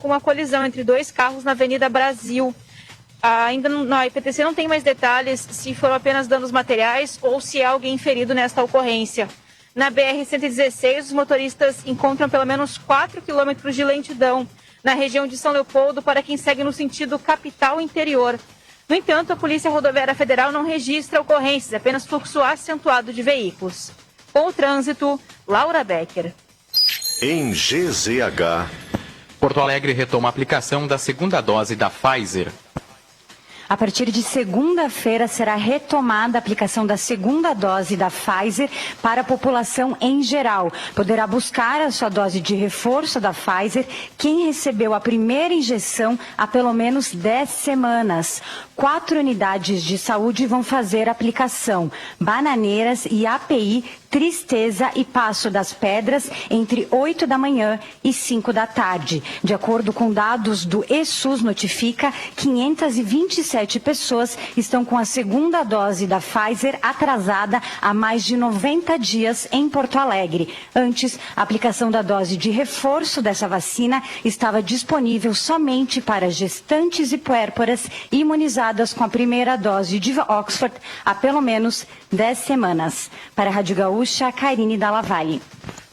com uma colisão entre dois carros na Avenida Brasil. Ainda a IPTC não tem mais detalhes se foram apenas danos materiais ou se há alguém ferido nesta ocorrência. Na BR-116, os motoristas encontram pelo menos 4 quilômetros de lentidão na região de São Leopoldo para quem segue no sentido capital-interior. No entanto, a Polícia Rodoviária Federal não registra ocorrências, apenas fluxo acentuado de veículos. Com o trânsito, Laura Becker. Em GZH. Porto Alegre retoma a aplicação da segunda dose da Pfizer. A partir de segunda-feira será retomada a aplicação da segunda dose da Pfizer para a população em geral. Poderá buscar a sua dose de reforço da Pfizer quem recebeu a primeira injeção há pelo menos 10 semanas. 4 unidades de saúde vão fazer a aplicação: Bananeiras e API, Tristeza e Passo das Pedras, entre 8 da manhã e 5 da tarde. De acordo com dados do ESUS Notifica, 527 pessoas estão com a segunda dose da Pfizer atrasada há mais de 90 dias em Porto Alegre. Antes, a aplicação da dose de reforço dessa vacina estava disponível somente para gestantes e puérperas imunizadas com a primeira dose de Oxford há pelo menos 10 semanas. Para a Rádio Gaúcha, Karine Dallavalle.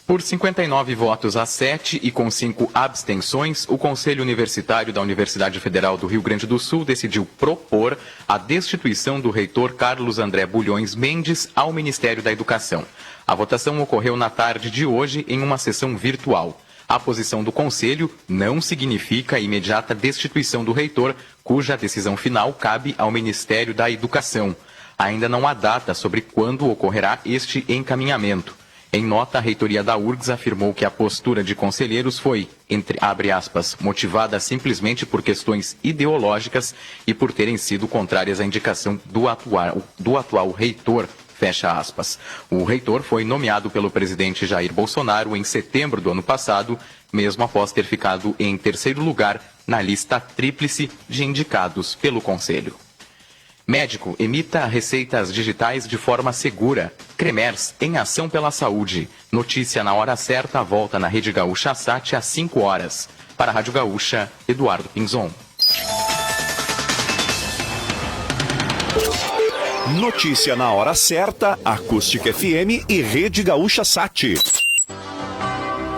Por 59 votos a 7 e com 5 abstenções, o Conselho Universitário da Universidade Federal do Rio Grande do Sul decidiu propor a destituição do reitor Carlos André Bulhões Mendes ao Ministério da Educação. A votação ocorreu na tarde de hoje em uma sessão virtual. A posição do Conselho não significa a imediata destituição do reitor, cuja decisão final cabe ao Ministério da Educação. Ainda não há data sobre quando ocorrerá este encaminhamento. Em nota, a reitoria da URGS afirmou que a postura de conselheiros foi, abre aspas, motivada simplesmente por questões ideológicas e por terem sido contrárias à indicação do atual reitor, fecha aspas. O reitor foi nomeado pelo presidente Jair Bolsonaro em setembro do ano passado, mesmo após ter ficado em terceiro lugar na lista tríplice de indicados pelo Conselho. Médico emita receitas digitais de forma segura. Cremers em ação pela saúde. Notícia na hora certa, volta na Rede Gaúcha Sat às 5 horas. Para a Rádio Gaúcha, Eduardo Pinzon. Notícia na hora certa, Acústica FM e Rede Gaúcha Sat.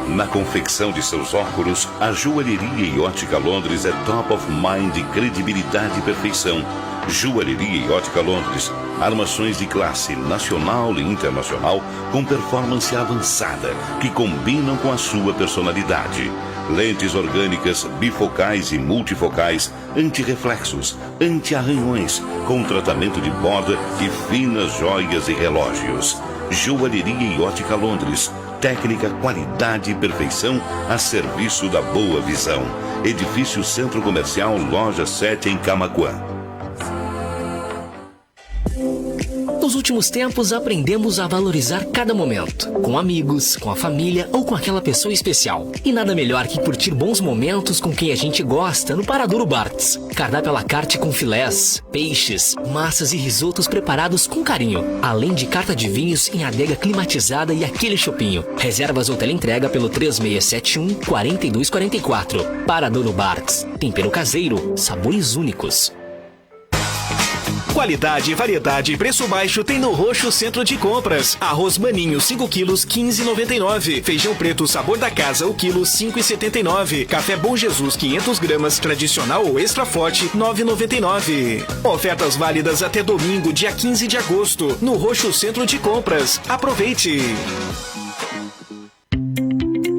Na confecção de seus óculos, a Joalheria e Ótica Londres é top of mind de credibilidade e perfeição. Joalheria e Ótica Londres, armações de classe nacional e internacional com performance avançada que combinam com a sua personalidade. Lentes orgânicas, bifocais e multifocais, antirreflexos, anti-arranhões, com tratamento de borda e finas joias e relógios. Joalheria e Ótica Londres, técnica, qualidade e perfeição a serviço da boa visão. Edifício Centro Comercial, Loja 7 em Camaquã. Nos últimos tempos, aprendemos a valorizar cada momento. Com amigos, com a família ou com aquela pessoa especial. E nada melhor que curtir bons momentos com quem a gente gosta no Paradouro Bartz. Cardápio à la carte com filés, peixes, massas e risotos preparados com carinho. Além de carta de vinhos em adega climatizada e aquele chopinho. Reservas ou teleentrega pelo 3671-4244. Paradouro Bartz. Tempero caseiro, sabores únicos. Qualidade, variedade e preço baixo tem no Roxo Centro de Compras. Arroz maninho 5 quilos 15,99. Feijão preto sabor da casa o quilo 5,79. Café Bom Jesus 500 gramas tradicional ou extra forte 9,99. Ofertas válidas até domingo, dia 15 de agosto, no Roxo Centro de Compras. Aproveite!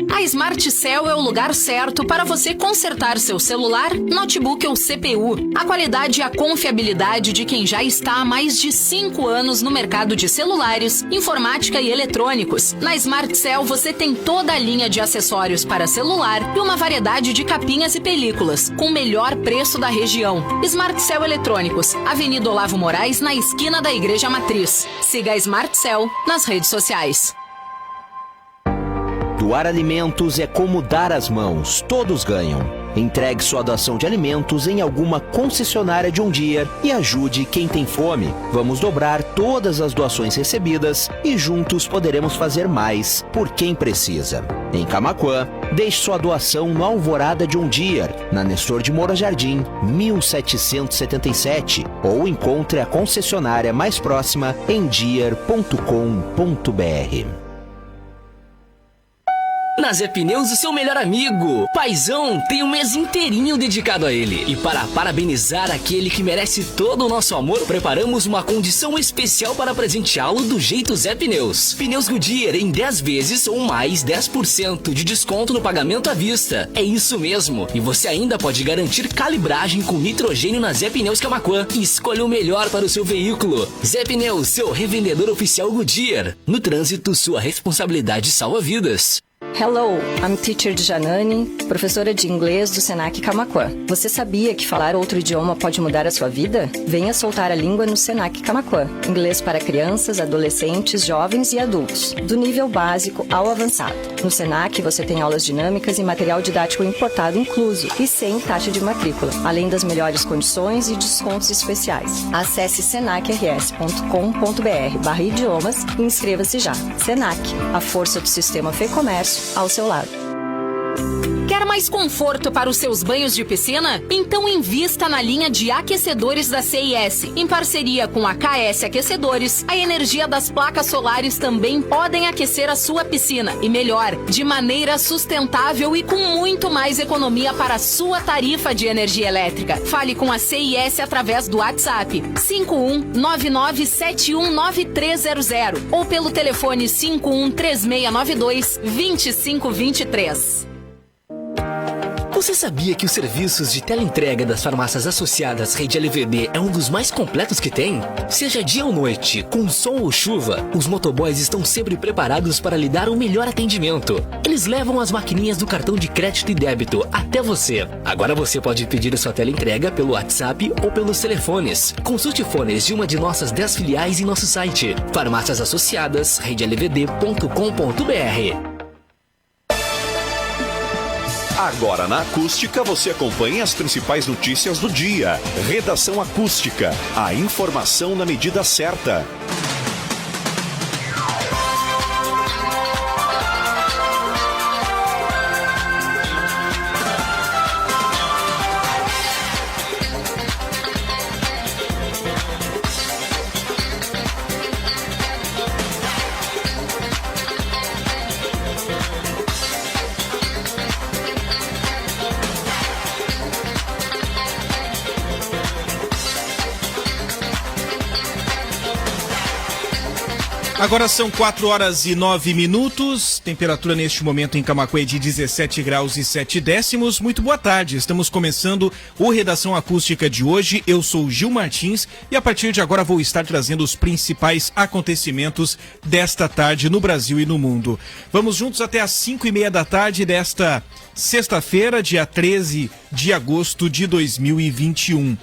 A Smartcell é o lugar certo para você consertar seu celular, notebook ou CPU. A qualidade e a confiabilidade de quem já está há mais de 5 anos no mercado de celulares, informática e eletrônicos. Na Smartcell você tem toda a linha de acessórios para celular e uma variedade de capinhas e películas, com o melhor preço da região. Smartcell Eletrônicos, Avenida Olavo Moraes, na esquina da Igreja Matriz. Siga a Smartcell nas redes sociais. Doar alimentos é como dar as mãos, todos ganham. Entregue sua doação de alimentos em alguma concessionária John Deere e ajude quem tem fome. Vamos dobrar todas as doações recebidas e juntos poderemos fazer mais por quem precisa. Em Camaquã, deixe sua doação no Alvorada John Deere, na Nestor de Moura Jardim, 1777, ou encontre a concessionária mais próxima em deere.com.br. Na Zé Pneus, o seu melhor amigo. Paizão tem um mês inteirinho dedicado a ele. E para parabenizar aquele que merece todo o nosso amor, preparamos uma condição especial para presenteá-lo do jeito Zé Pneus. Pneus Goodyear em 10 vezes ou mais 10% de desconto no pagamento à vista. É isso mesmo. E você ainda pode garantir calibragem com nitrogênio na Zé Pneus Camaquã. E escolha o melhor para o seu veículo. Zé Pneus, seu revendedor oficial Goodyear. No trânsito, sua responsabilidade salva vidas. Hello, I'm Teacher Janani, professora de inglês do Senac Camaquã. Você sabia que falar outro idioma pode mudar a sua vida? Venha soltar a língua no Senac Camaquã. Inglês para crianças, adolescentes, jovens e adultos, do nível básico ao avançado. No Senac você tem aulas dinâmicas e material didático importado incluso e sem taxa de matrícula, além das melhores condições e descontos especiais. Acesse senacrs.com.br/idiomas e inscreva-se já. Senac, a força do sistema Fê Comércio ao seu lado. Quer mais conforto para os seus banhos de piscina? Então invista na linha de aquecedores da CIS. Em parceria com a KS Aquecedores, a energia das placas solares também podem aquecer a sua piscina. E melhor, de maneira sustentável e com muito mais economia para a sua tarifa de energia elétrica. Fale com a CIS através do WhatsApp 5199719300 ou pelo telefone 513692-2523. Você sabia que os serviços de teleentrega das farmácias associadas Rede LVD é um dos mais completos que tem? Seja dia ou noite, com sol ou chuva, os motoboys estão sempre preparados para lhe dar o melhor atendimento. Eles levam as maquininhas do cartão de crédito e débito até você. Agora você pode pedir a sua teleentrega pelo WhatsApp ou pelos telefones. Consulte fones de uma de nossas 10 filiais em nosso site. Farmácias Associadas, redelvd.com.br. Agora na Acústica você acompanha as principais notícias do dia. Redação Acústica, a informação na medida certa. Agora são 4 horas e 9 minutos, temperatura neste momento em Camaquã é de 17 graus e 7 décimos. Muito boa tarde, estamos começando o Redação Acústica de hoje. Eu sou Gil Martins e a partir de agora vou estar trazendo os principais acontecimentos desta tarde no Brasil e no mundo. Vamos juntos até às 5:30 da tarde desta sexta-feira, dia 13 de agosto de 2021.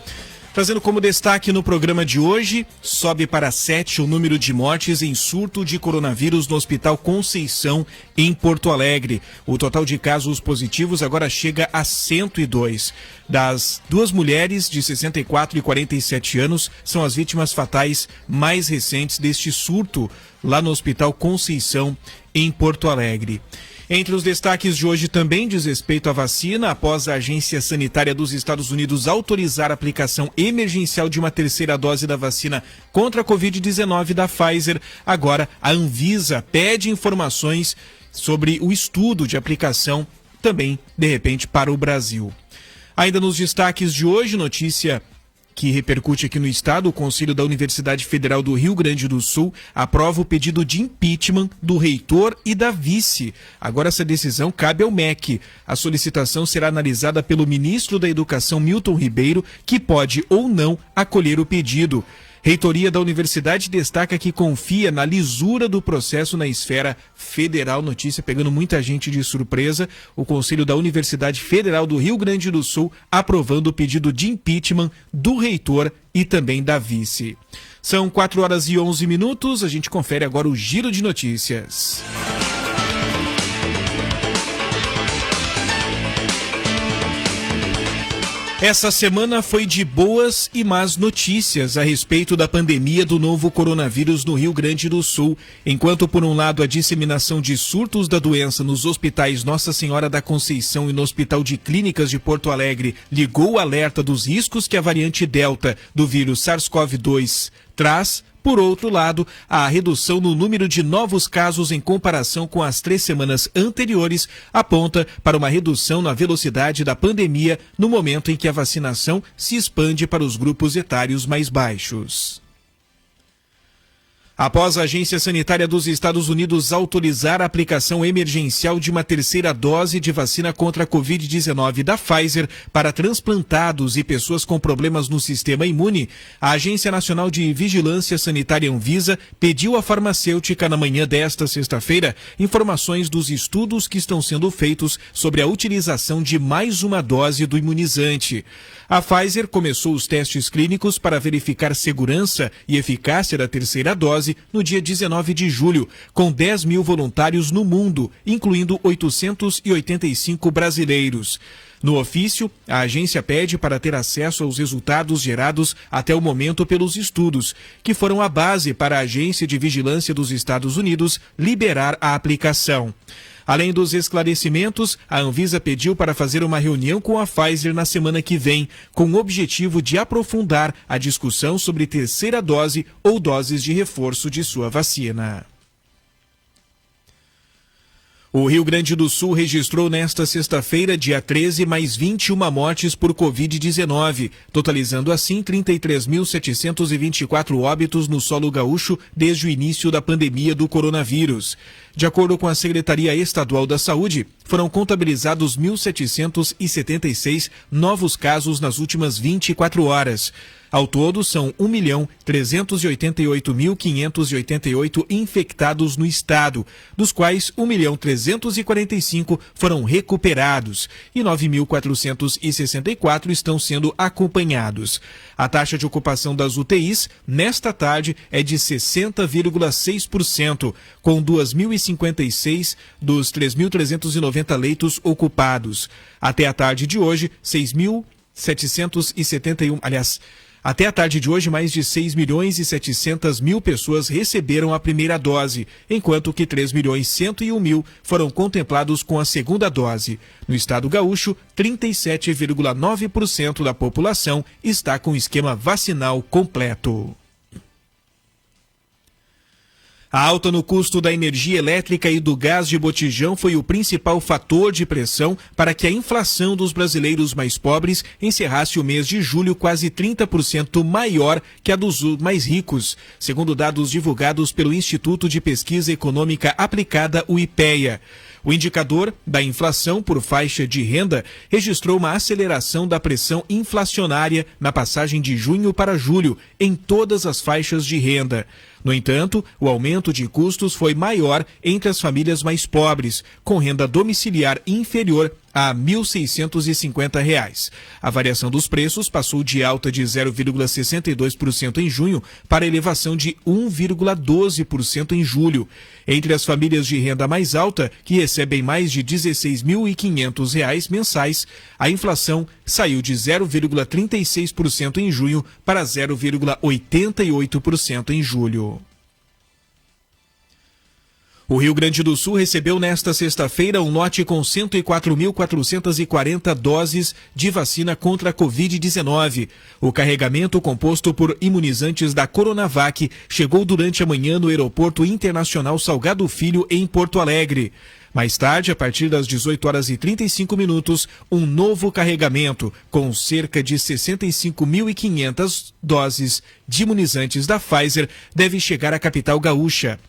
Trazendo como destaque no programa de hoje, sobe para 7 o número de mortes em surto de coronavírus no Hospital Conceição, em Porto Alegre. O total de casos positivos agora chega a 102. Das duas mulheres de 64 e 47 anos, são as vítimas fatais mais recentes deste surto lá no Hospital Conceição, em Porto Alegre. Entre os destaques de hoje também diz respeito à vacina. Após a Agência Sanitária dos Estados Unidos autorizar a aplicação emergencial de uma terceira dose da vacina contra a Covid-19 da Pfizer, agora a Anvisa pede informações sobre o estudo de aplicação também, de repente, para o Brasil. Ainda nos destaques de hoje, notícia que repercute aqui no estado, o Conselho da Universidade Federal do Rio Grande do Sul aprova o pedido de impeachment do reitor e da vice. Agora essa decisão cabe ao MEC. A solicitação será analisada pelo ministro da Educação, Milton Ribeiro, que pode ou não acolher o pedido. Reitoria da Universidade destaca que confia na lisura do processo na esfera federal. Notícia pegando muita gente de surpresa. O Conselho da Universidade Federal do Rio Grande do Sul aprovando o pedido de impeachment do reitor e também da vice. São 4 horas e 11 minutos. A gente confere agora o Giro de Notícias. Essa semana foi de boas e más notícias a respeito da pandemia do novo coronavírus no Rio Grande do Sul. Enquanto, por um lado, a disseminação de surtos da doença nos hospitais Nossa Senhora da Conceição e no Hospital de Clínicas de Porto Alegre ligou o alerta dos riscos que a variante Delta do vírus SARS-CoV-2 traz, por outro lado, a redução no número de novos casos em comparação com as 3 semanas anteriores aponta para uma redução na velocidade da pandemia no momento em que a vacinação se expande para os grupos etários mais baixos. Após a Agência Sanitária dos Estados Unidos autorizar a aplicação emergencial de uma terceira dose de vacina contra a Covid-19 da Pfizer para transplantados e pessoas com problemas no sistema imune, a Agência Nacional de Vigilância Sanitária Anvisa pediu à farmacêutica na manhã desta sexta-feira informações dos estudos que estão sendo feitos sobre a utilização de mais uma dose do imunizante. A Pfizer começou os testes clínicos para verificar segurança e eficácia da terceira dose no dia 19 de julho, com 10 mil voluntários no mundo, incluindo 885 brasileiros. No ofício, a agência pede para ter acesso aos resultados gerados até o momento pelos estudos, que foram a base para a Agência de Vigilância dos Estados Unidos liberar a aplicação. Além dos esclarecimentos, a Anvisa pediu para fazer uma reunião com a Pfizer na semana que vem, com o objetivo de aprofundar a discussão sobre terceira dose ou doses de reforço de sua vacina. O Rio Grande do Sul registrou nesta sexta-feira, dia 13, mais 21 mortes por Covid-19, totalizando assim 33.724 óbitos no solo gaúcho desde o início da pandemia do coronavírus. De acordo com a Secretaria Estadual da Saúde, foram contabilizados 1.776 novos casos nas últimas 24 horas. Ao todo, são 1.388.588 infectados no estado, dos quais 1.345.000 foram recuperados e 9.464 estão sendo acompanhados. A taxa de ocupação das UTIs, nesta tarde, é de 60,6%, com 2.056 dos 3.390 leitos ocupados. Até a tarde de hoje, 6.771, até a tarde de hoje, mais de 6.700.000 pessoas receberam a primeira dose, enquanto que 3.101.000 foram contemplados com a segunda dose. No estado gaúcho, 37,9% da população está com o esquema vacinal completo. A alta no custo da energia elétrica e do gás de botijão foi o principal fator de pressão para que a inflação dos brasileiros mais pobres encerrasse o mês de julho quase 30% maior que a dos mais ricos, segundo dados divulgados pelo Instituto de Pesquisa Econômica Aplicada, o IPEA. O indicador da inflação por faixa de renda registrou uma aceleração da pressão inflacionária na passagem de junho para julho em todas as faixas de renda. No entanto, o aumento de custos foi maior entre as famílias mais pobres, com renda domiciliar inferior a R$ 1.650. A variação dos preços passou de alta de 0,62% em junho para elevação de 1,12% em julho. Entre as famílias de renda mais alta, que recebem mais de R$ 16.500 mensais, a inflação saiu de 0,36% em junho para 0,88% em julho. O Rio Grande do Sul recebeu nesta sexta-feira um lote com 104.440 doses de vacina contra a Covid-19. O carregamento, composto por imunizantes da Coronavac, chegou durante a manhã no Aeroporto Internacional Salgado Filho, em Porto Alegre. Mais tarde, a partir das 18h35, um novo carregamento, com cerca de 65.500 doses de imunizantes da Pfizer, deve chegar à capital gaúcha.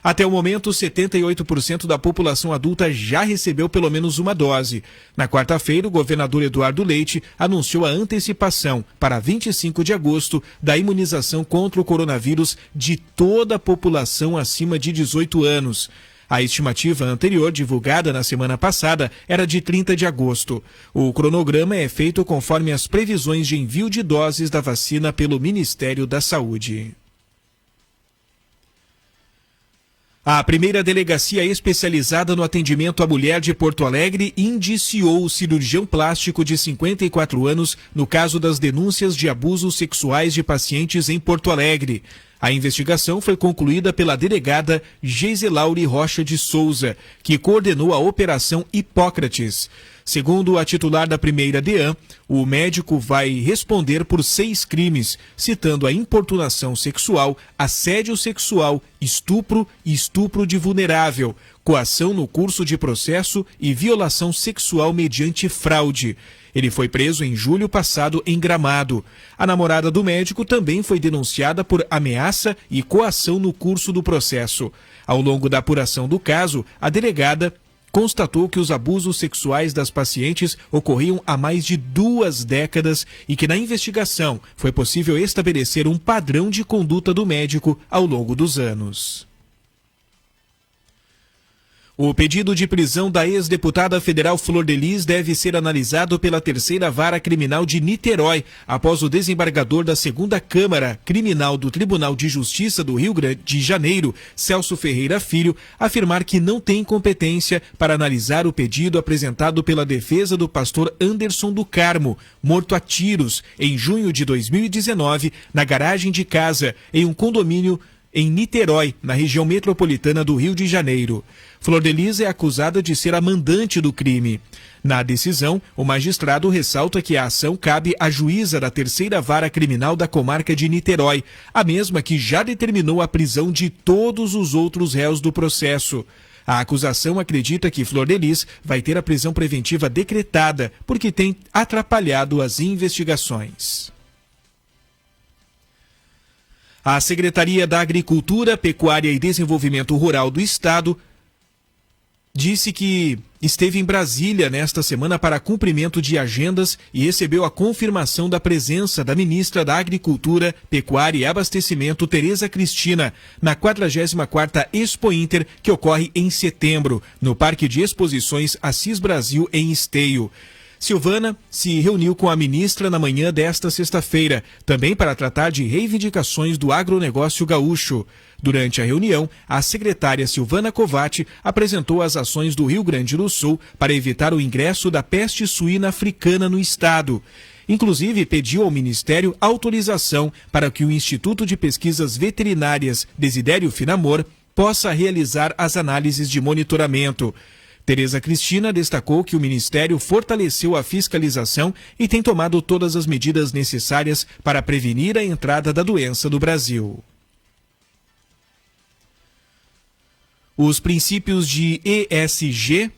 Até o momento, 78% da população adulta já recebeu pelo menos uma dose. Na quarta-feira, o governador Eduardo Leite anunciou a antecipação para 25 de agosto da imunização contra o coronavírus de toda a população acima de 18 anos. A estimativa anterior, divulgada na semana passada, era de 30 de agosto. O cronograma é feito conforme as previsões de envio de doses da vacina pelo Ministério da Saúde. A primeira delegacia especializada no atendimento à mulher de Porto Alegre indiciou o cirurgião plástico de 54 anos no caso das denúncias de abusos sexuais de pacientes em Porto Alegre. A investigação foi concluída pela delegada Geiselaure Rocha de Souza, que coordenou a Operação Hipócrates. Segundo a titular da primeira DEAN, o médico vai responder por 6 crimes, citando a importunação sexual, assédio sexual, estupro e estupro de vulnerável, coação no curso de processo e violação sexual mediante fraude. Ele foi preso em julho passado em Gramado. A namorada do médico também foi denunciada por ameaça e coação no curso do processo. Ao longo da apuração do caso, a delegada constatou que os abusos sexuais das pacientes ocorriam há mais de 2 décadas e que na investigação foi possível estabelecer um padrão de conduta do médico ao longo dos anos. O pedido de prisão da ex-deputada federal Flor de Lis deve ser analisado pela terceira vara criminal de Niterói, após o desembargador da segunda Câmara Criminal do Tribunal de Justiça do Rio Grande de Janeiro, Celso Ferreira Filho, afirmar que não tem competência para analisar o pedido apresentado pela defesa do pastor Anderson do Carmo, morto a tiros em junho de 2019, na garagem de casa, em um condomínio em Niterói, na região metropolitana do Rio de Janeiro. Flor de Lis é acusada de ser a mandante do crime. Na decisão, o magistrado ressalta que a ação cabe à juíza da terceira vara criminal da comarca de Niterói, a mesma que já determinou a prisão de todos os outros réus do processo. A acusação acredita que Flor de Lis vai ter a prisão preventiva decretada porque tem atrapalhado as investigações. A Secretaria da Agricultura, Pecuária e Desenvolvimento Rural do Estado disse que esteve em Brasília nesta semana para cumprimento de agendas e recebeu a confirmação da presença da ministra da Agricultura, Pecuária e Abastecimento, Tereza Cristina, na 44ª Expo Inter, que ocorre em setembro, no Parque de Exposições Assis Brasil, em Esteio. Silvana se reuniu com a ministra na manhã desta sexta-feira, também para tratar de reivindicações do agronegócio gaúcho. Durante a reunião, a secretária Silvana Covatti apresentou as ações do Rio Grande do Sul para evitar o ingresso da peste suína africana no estado. Inclusive, pediu ao Ministério autorização para que o Instituto de Pesquisas Veterinárias Desidério Finamor possa realizar as análises de monitoramento. Tereza Cristina destacou que o Ministério fortaleceu a fiscalização e tem tomado todas as medidas necessárias para prevenir a entrada da doença no Brasil. Os princípios de ESG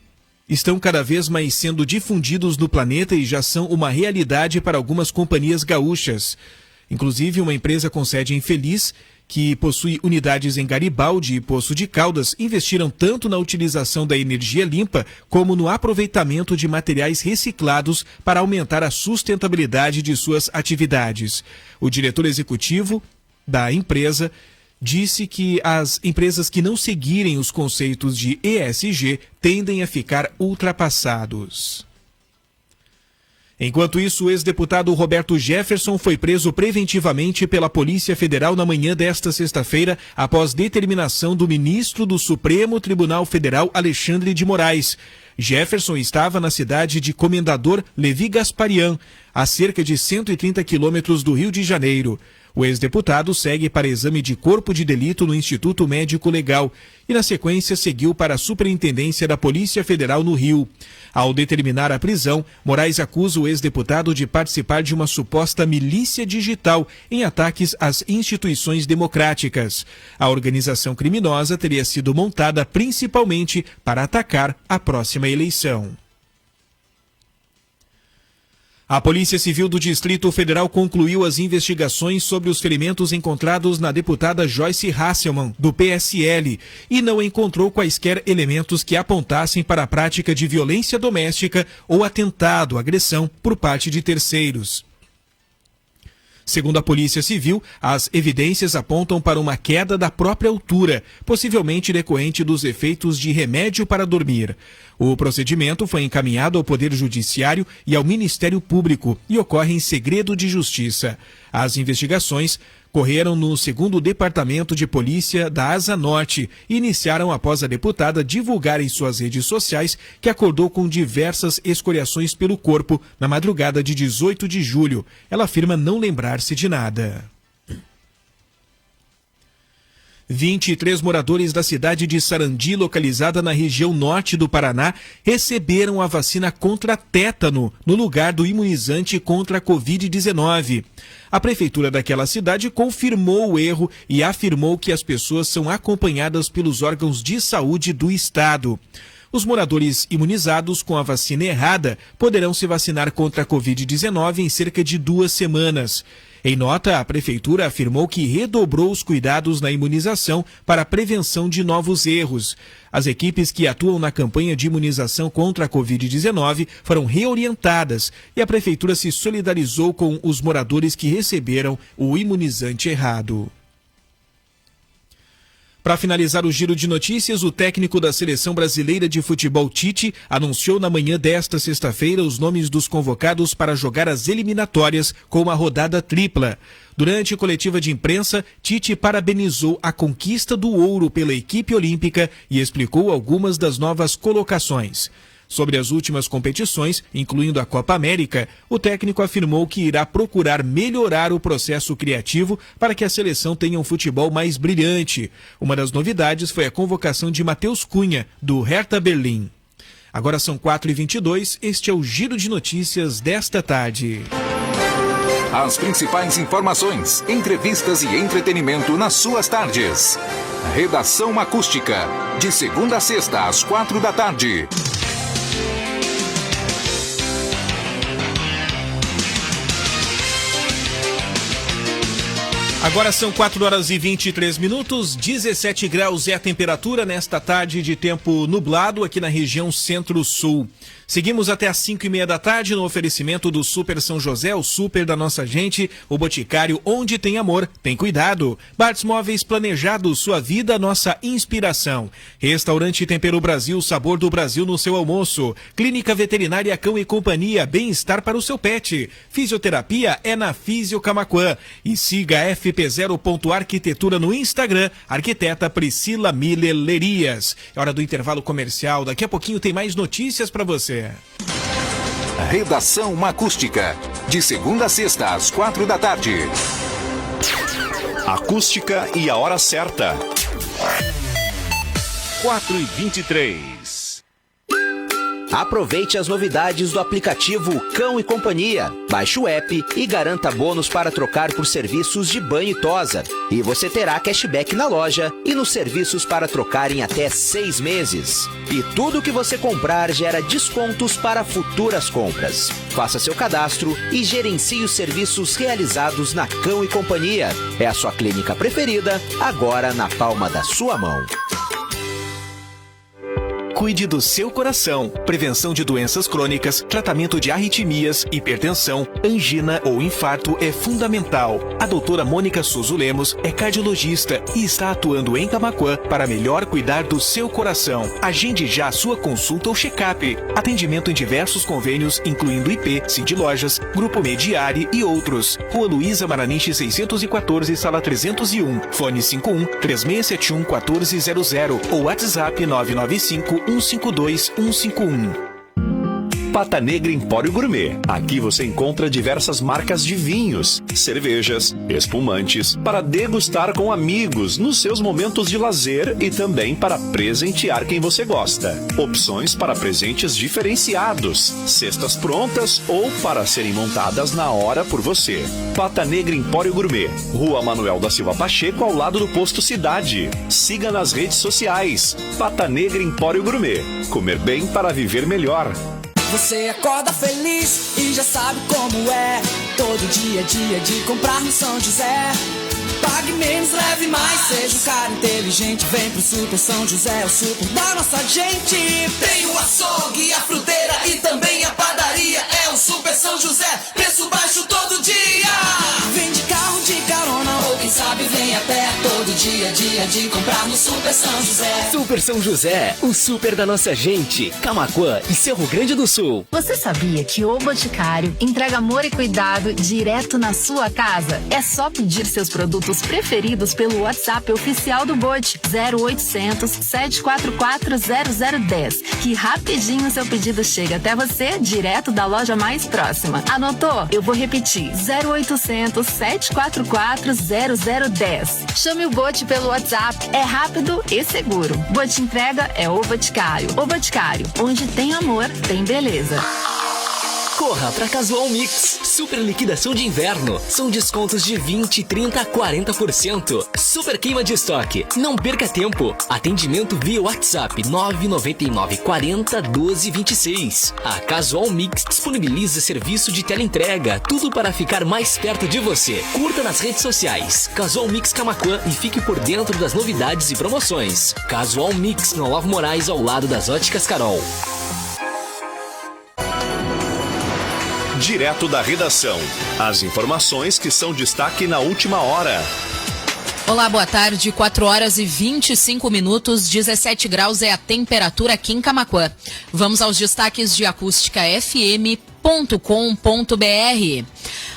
estão cada vez mais sendo difundidos no planeta e já são uma realidade para algumas companhias gaúchas. Inclusive, uma empresa com sede em Feliz, que possui unidades em Garibaldi e Poço de Caldas, investiram tanto na utilização da energia limpa como no aproveitamento de materiais reciclados para aumentar a sustentabilidade de suas atividades. O diretor executivo da empresa disse que as empresas que não seguirem os conceitos de ESG tendem a ficar ultrapassados. Enquanto isso, o ex-deputado Roberto Jefferson foi preso preventivamente pela Polícia Federal na manhã desta sexta-feira, após determinação do ministro do Supremo Tribunal Federal, Alexandre de Moraes. Jefferson estava na cidade de Comendador Levi Gasparian, a cerca de 130 quilômetros do Rio de Janeiro. O ex-deputado segue para exame de corpo de delito no Instituto Médico Legal e, na sequência, seguiu para a Superintendência da Polícia Federal no Rio. Ao determinar a prisão, Moraes acusa o ex-deputado de participar de uma suposta milícia digital em ataques às instituições democráticas. A organização criminosa teria sido montada principalmente para atacar a próxima eleição. A Polícia Civil do Distrito Federal concluiu as investigações sobre os ferimentos encontrados na deputada Joyce Hasselmann, do PSL, e não encontrou quaisquer elementos que apontassem para a prática de violência doméstica ou atentado, agressão por parte de terceiros. Segundo a Polícia Civil, as evidências apontam para uma queda da própria altura, possivelmente decorrente dos efeitos de remédio para dormir. O procedimento foi encaminhado ao Poder Judiciário e ao Ministério Público e ocorre em segredo de justiça. As investigações correram no 2º Departamento de Polícia da Asa Norte e iniciaram após a deputada divulgar em suas redes sociais que acordou com diversas escoriações pelo corpo na madrugada de 18 de julho. Ela afirma não lembrar-se de nada. 23 moradores da cidade de Sarandi, localizada na região norte do Paraná, receberam a vacina contra tétano no lugar do imunizante contra a Covid-19. A prefeitura daquela cidade confirmou o erro e afirmou que as pessoas são acompanhadas pelos órgãos de saúde do estado. Os moradores imunizados com a vacina errada poderão se vacinar contra a Covid-19 em cerca de 2 semanas. Em nota, a prefeitura afirmou que redobrou os cuidados na imunização para a prevenção de novos erros. As equipes que atuam na campanha de imunização contra a Covid-19 foram reorientadas e a prefeitura se solidarizou com os moradores que receberam o imunizante errado. Para finalizar o giro de notícias, o técnico da Seleção Brasileira de Futebol, Tite, anunciou na manhã desta sexta-feira os nomes dos convocados para jogar as eliminatórias com uma rodada tripla. Durante a coletiva de imprensa, Tite parabenizou a conquista do ouro pela equipe olímpica e explicou algumas das novas colocações. Sobre as últimas competições, incluindo a Copa América, o técnico afirmou que irá procurar melhorar o processo criativo para que a seleção tenha um futebol mais brilhante. Uma das novidades foi a convocação de Matheus Cunha, do Hertha Berlim. Agora são 4h22, este é o Giro de Notícias desta tarde. As principais informações, entrevistas e entretenimento nas suas tardes. Redação Acústica, de segunda a sexta às 4 da tarde. Agora são 4h23, 17 graus é a temperatura nesta tarde de tempo nublado aqui na região Centro-Sul. Seguimos até às 5h30 da tarde no oferecimento do Super São José, o super da nossa gente, o Boticário, onde tem amor, tem cuidado. Bartz Móveis Planejados, sua vida, nossa inspiração. Restaurante Tempero Brasil, o sabor do Brasil no seu almoço. Clínica Veterinária Cão e Companhia, bem-estar para o seu pet. Fisioterapia é na Físio Camaquã. E siga FP0.arquitetura no Instagram, arquiteta Priscila Miller Lerias. É hora do intervalo comercial, daqui a pouquinho tem mais notícias para você. Redação Acústica, de segunda a sexta às 4 da tarde. Acústica e a hora certa. 4h23. Aproveite as novidades do aplicativo Cão e Companhia. Baixe o app e garanta bônus para trocar por serviços de banho e tosa. E você terá cashback na loja e nos serviços para trocar em até 6 meses. E tudo que você comprar gera descontos para futuras compras. Faça seu cadastro e gerencie os serviços realizados na Cão e Companhia. É a sua clínica preferida, agora na palma da sua mão. Cuide do seu coração. Prevenção de doenças crônicas, tratamento de arritmias, hipertensão, angina ou infarto é fundamental. A doutora Mônica Souza Lemos é cardiologista e está atuando em Camaquã para melhor cuidar do seu coração. Agende já a sua consulta ou check-up. Atendimento em diversos convênios, incluindo IP, Cindy Lojas, Grupo Mediari e outros. Rua Luísa Maranich 614, sala 301. Fone 51-3671-1400 ou WhatsApp 995 152 151. Pata Negra Empório Gourmet. Aqui você encontra diversas marcas de vinhos, cervejas, espumantes, para degustar com amigos nos seus momentos de lazer e também para presentear quem você gosta. Opções para presentes diferenciados, cestas prontas ou para serem montadas na hora por você. Pata Negra Empório Gourmet, Rua Manuel da Silva Pacheco, ao lado do Posto Cidade. Siga nas redes sociais. Pata Negra Empório Gourmet. Comer bem para viver melhor. Você acorda feliz e já sabe como é. Todo dia é dia de comprar no São José. Pague menos, leve mais, seja um cara inteligente. Vem pro Super São José, o super da nossa gente. Tem o açougue, a fruteira e também a padaria. É o Super São José, preço baixo todo dia. Vem de carro, de carona ou quem sabe vem a pé. Todo dia de comprar no Super São José. Super São José, o super da nossa gente. Camaquã e Cerro Grande do Sul. Você sabia que o Boticário entrega amor e cuidado direto na sua casa? É só pedir seus produtos preferidos pelo WhatsApp oficial do Bote, 0800 744 0010, que rapidinho seu pedido chega até você direto da loja mais próxima. Anotou? Eu vou repetir, 0800 744 0010. Chame o Bote pelo WhatsApp, é rápido e seguro. Bote entrega é o Boticário. O Boticário, onde tem amor, tem beleza. Corra para Casual Mix. Super liquidação de inverno. São descontos de 20, 30, 40%. Super queima de estoque. Não perca tempo. Atendimento via WhatsApp 999 40 12 26. A Casual Mix disponibiliza serviço de teleentrega. Tudo para ficar mais perto de você. Curta nas redes sociais. Casual Mix Camaquã e fique por dentro das novidades e promoções. Casual Mix no Olavo Moraes, ao lado das Óticas Carol. Direto da redação. As informações que são destaque na última hora. Olá, boa tarde. 4 horas e 25 minutos, 17 graus é a temperatura aqui em Camaquã. Vamos aos destaques de acústicafm.com.br.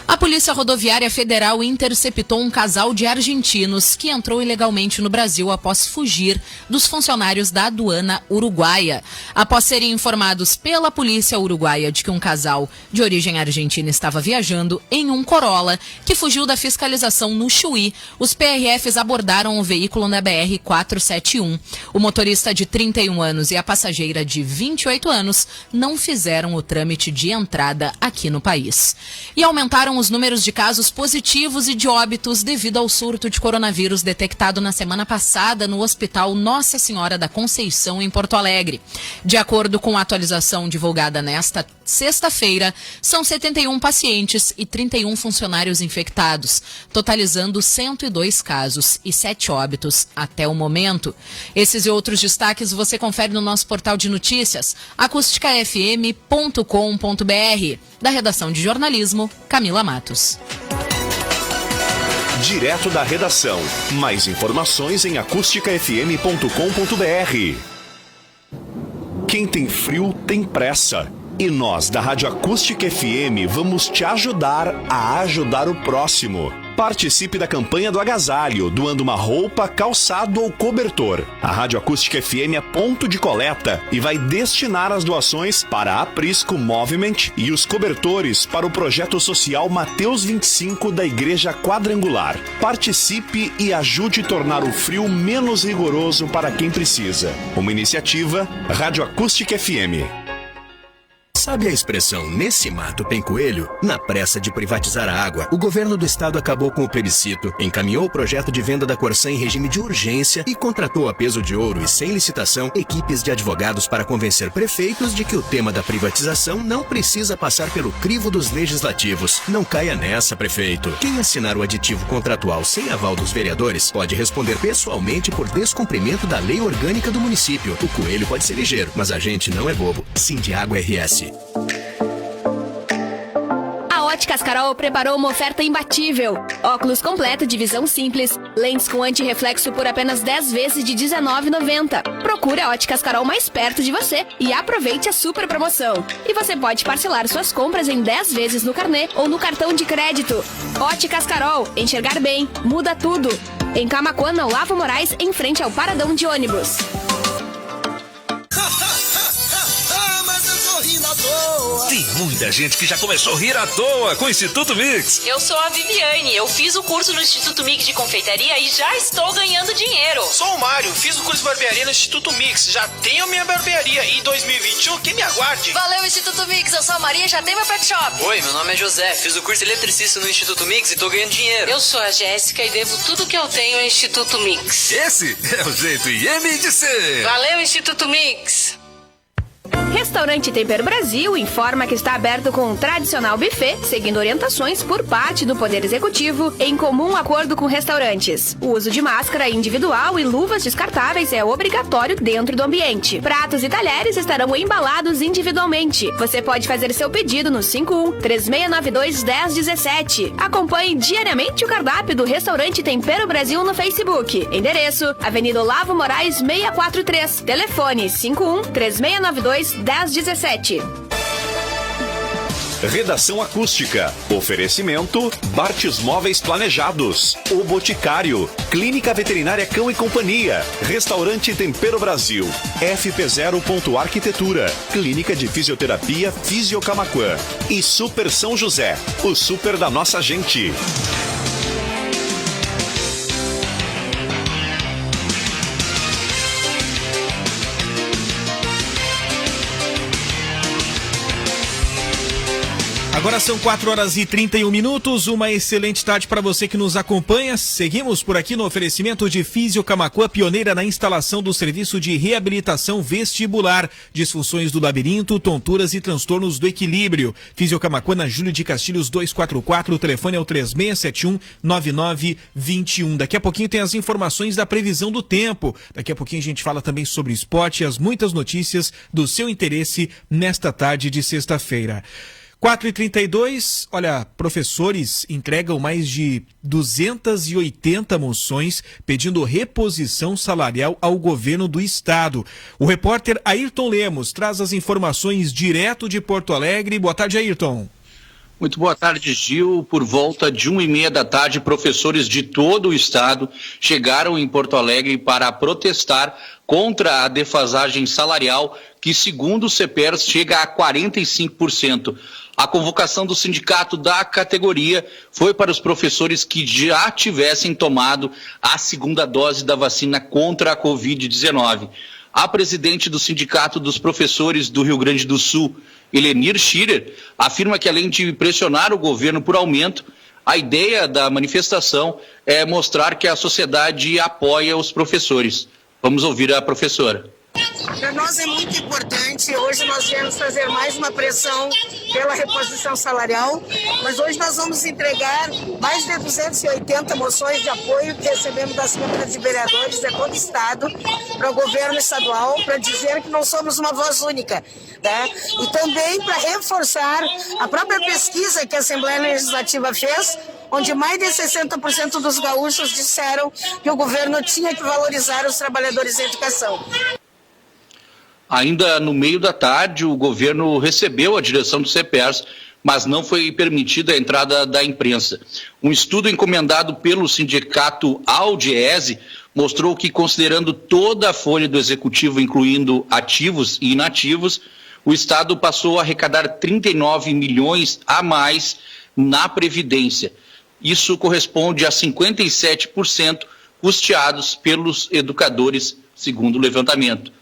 A Polícia Rodoviária Federal interceptou um casal de argentinos que entrou ilegalmente no Brasil após fugir dos funcionários da aduana uruguaia. Após serem informados pela polícia uruguaia de que um casal de origem argentina estava viajando em um Corolla que fugiu da fiscalização no Chuí, os PRFs abordaram o veículo na BR-471. O motorista de 31 anos e a passageira de 28 anos não fizeram o trâmite de entrada aqui no país. E aumentaram os números de casos positivos e de óbitos devido ao surto de coronavírus detectado na semana passada no Hospital Nossa Senhora da Conceição, em Porto Alegre. De acordo com a atualização divulgada nesta sexta-feira, são 71 pacientes e 31 funcionários infectados, totalizando 102 casos e 7 óbitos até o momento. Esses e outros destaques você confere no nosso portal de notícias, acústicafm.com.br. Da redação de jornalismo, Camila Matos. Direto da redação. Mais informações em acústicafm.com.br. Quem tem frio tem pressa. E nós, da Rádio Acústica FM, vamos te ajudar a ajudar o próximo. Participe da campanha do agasalho, doando uma roupa, calçado ou cobertor. A Rádio Acústica FM é ponto de coleta e vai destinar as doações para a Aprisco Movement e os cobertores para o projeto social Mateus 25 da Igreja Quadrangular. Participe e ajude a tornar o frio menos rigoroso para quem precisa. Uma iniciativa Rádio Acústica FM. Sabe a expressão "nesse mato tem coelho"? Na pressa de privatizar a água, o governo do estado acabou com o plebiscito, encaminhou o projeto de venda da Corsã em regime de urgência e contratou a peso de ouro e sem licitação equipes de advogados para convencer prefeitos de que o tema da privatização não precisa passar pelo crivo dos legislativos. Não caia nessa, prefeito. Quem assinar o aditivo contratual sem aval dos vereadores pode responder pessoalmente por descumprimento da lei orgânica do município. O coelho pode ser ligeiro, mas a gente não é bobo. Sindiágua RS. A Óticas Carol preparou uma oferta imbatível. Óculos completo de visão simples, lentes com antirreflexo por apenas 10 vezes de R$19,90. Procure a Óticas Carol mais perto de você e aproveite a super promoção. E você pode parcelar suas compras em 10 vezes no carnê ou no cartão de crédito. Óticas Carol, enxergar bem, muda tudo. Em Camaquã, na Olavo Moraes, em frente ao paradão de ônibus. Tem muita gente que já começou a rir à toa com o Instituto Mix. Eu sou a Viviane, eu fiz o curso no Instituto Mix de Confeitaria e já estou ganhando dinheiro. Sou o Mário, fiz o curso de barbearia no Instituto Mix, já tenho minha barbearia e 2021 que me aguarde. Valeu, Instituto Mix, eu sou a Maria, já tenho meu pet shop. Oi, meu nome é José, fiz o curso de eletricista no Instituto Mix e tô ganhando dinheiro. Eu sou a Jéssica e devo tudo que eu tenho ao Instituto Mix. Esse é o jeito IM de ser. Valeu, Instituto Mix. Restaurante Tempero Brasil informa que está aberto com um tradicional buffet, seguindo orientações por parte do Poder Executivo, em comum acordo com restaurantes. O uso de máscara individual e luvas descartáveis é obrigatório dentro do ambiente. Pratos e talheres estarão embalados individualmente. Você pode fazer seu pedido no 51-3692-1017. Acompanhe diariamente o cardápio do Restaurante Tempero Brasil no Facebook. Endereço: Avenida Olavo Moraes 643. Telefone 51-3692-1017. Redação Acústica. Oferecimento Bartes Móveis Planejados. O Boticário. Clínica Veterinária Cão e Companhia. Restaurante Tempero Brasil. FP0. Arquitetura. Clínica de Fisioterapia Fisio Camaquã. E Super São José. O super da nossa gente. Agora são 4h31, uma excelente tarde para você que nos acompanha. Seguimos por aqui no oferecimento de Fisio Camaquã, pioneira na instalação do serviço de reabilitação vestibular, disfunções do labirinto, tonturas e transtornos do equilíbrio. Fisio Camaquã na Júlio de Castilhos 244, o telefone é o 3671-9921. Daqui a pouquinho tem as informações da previsão do tempo. Daqui a pouquinho a gente fala também sobre esporte e as muitas notícias do seu interesse nesta tarde de sexta-feira. 4h32, olha, professores entregam mais de 280 moções pedindo reposição salarial ao governo do estado. O repórter Ayrton Lemos traz as informações direto de Porto Alegre. Boa tarde, Ayrton. Muito boa tarde, Gil. Por volta de 1h30 da tarde, professores de todo o estado chegaram em Porto Alegre para protestar contra a defasagem salarial, que, segundo o CEPERS, chega a 45%. A convocação do sindicato da categoria foi para os professores que já tivessem tomado a segunda dose da vacina contra a Covid-19. A presidente do Sindicato dos Professores do Rio Grande do Sul, Helenir Schirer, afirma que, além de pressionar o governo por aumento, a ideia da manifestação é mostrar que a sociedade apoia os professores. Vamos ouvir a professora. Para nós é muito importante, hoje nós viemos fazer mais uma pressão pela reposição salarial, mas hoje nós vamos entregar mais de 280 moções de apoio que recebemos das câmaras de vereadores de todo o estado para o governo estadual, para dizer que não somos uma voz única, né? E também para reforçar a própria pesquisa que a Assembleia Legislativa fez, onde mais de 60% dos gaúchos disseram que o governo tinha que valorizar os trabalhadores da educação. Ainda no meio da tarde, o governo recebeu a direção do CEPERS, mas não foi permitida a entrada da imprensa. Um estudo encomendado pelo sindicato Audiese mostrou que, considerando toda a folha do executivo, incluindo ativos e inativos, o Estado passou a arrecadar 39 milhões a mais na Previdência. Isso corresponde a 57% custeados pelos educadores, segundo o levantamento.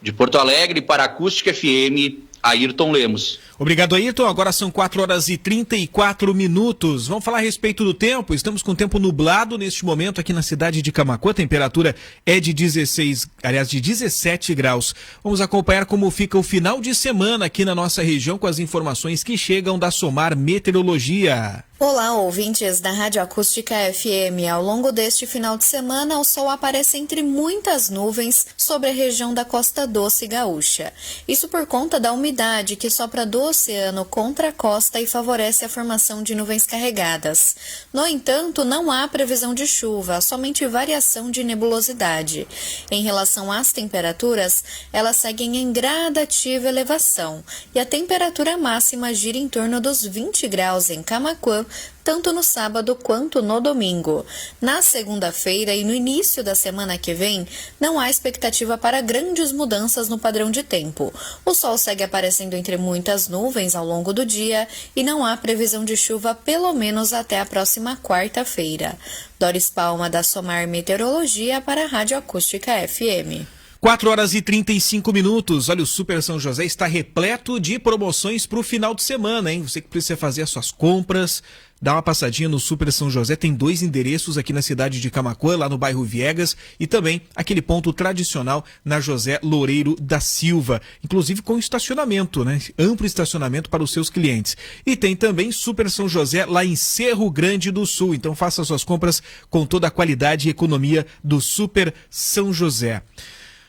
De Porto Alegre para a Acústica FM, Ayrton Lemos. Obrigado, Ayrton. Agora são 4h34. Vamos falar a respeito do tempo. Estamos com tempo nublado neste momento aqui na cidade de Camaquã. A temperatura é de 17 graus. Vamos acompanhar como fica o final de semana aqui na nossa região com as informações que chegam da Somar Meteorologia. Olá, ouvintes da Rádio Acústica FM. Ao longo deste final de semana, o sol aparece entre muitas nuvens sobre a região da Costa Doce Gaúcha. Isso por conta da umidade que sopra do oceano contra a costa e favorece a formação de nuvens carregadas. No entanto, não há previsão de chuva, somente variação de nebulosidade. Em relação às temperaturas, elas seguem em gradativa elevação e a temperatura máxima gira em torno dos 20 graus em Camaquã, tanto no sábado quanto no domingo. Na segunda-feira e no início da semana que vem, não há expectativa para grandes mudanças no padrão de tempo. O sol segue aparecendo entre muitas nuvens ao longo do dia e não há previsão de chuva pelo menos até a próxima quarta-feira. Doris Palma, da Somar Meteorologia, para a Rádio Acústica FM. 4 horas e 35 minutos. Olha, o Super São José está repleto de promoções para o final de semana, hein? Você que precisa fazer as suas compras, dá uma passadinha no Super São José. Tem 2 endereços aqui na cidade de Camaquã, lá no bairro Viegas, e também aquele ponto tradicional na José Loureiro da Silva, inclusive com estacionamento, né? Amplo estacionamento para os seus clientes. E tem também Super São José lá em Cerro Grande do Sul. Então faça suas compras com toda a qualidade e economia do Super São José.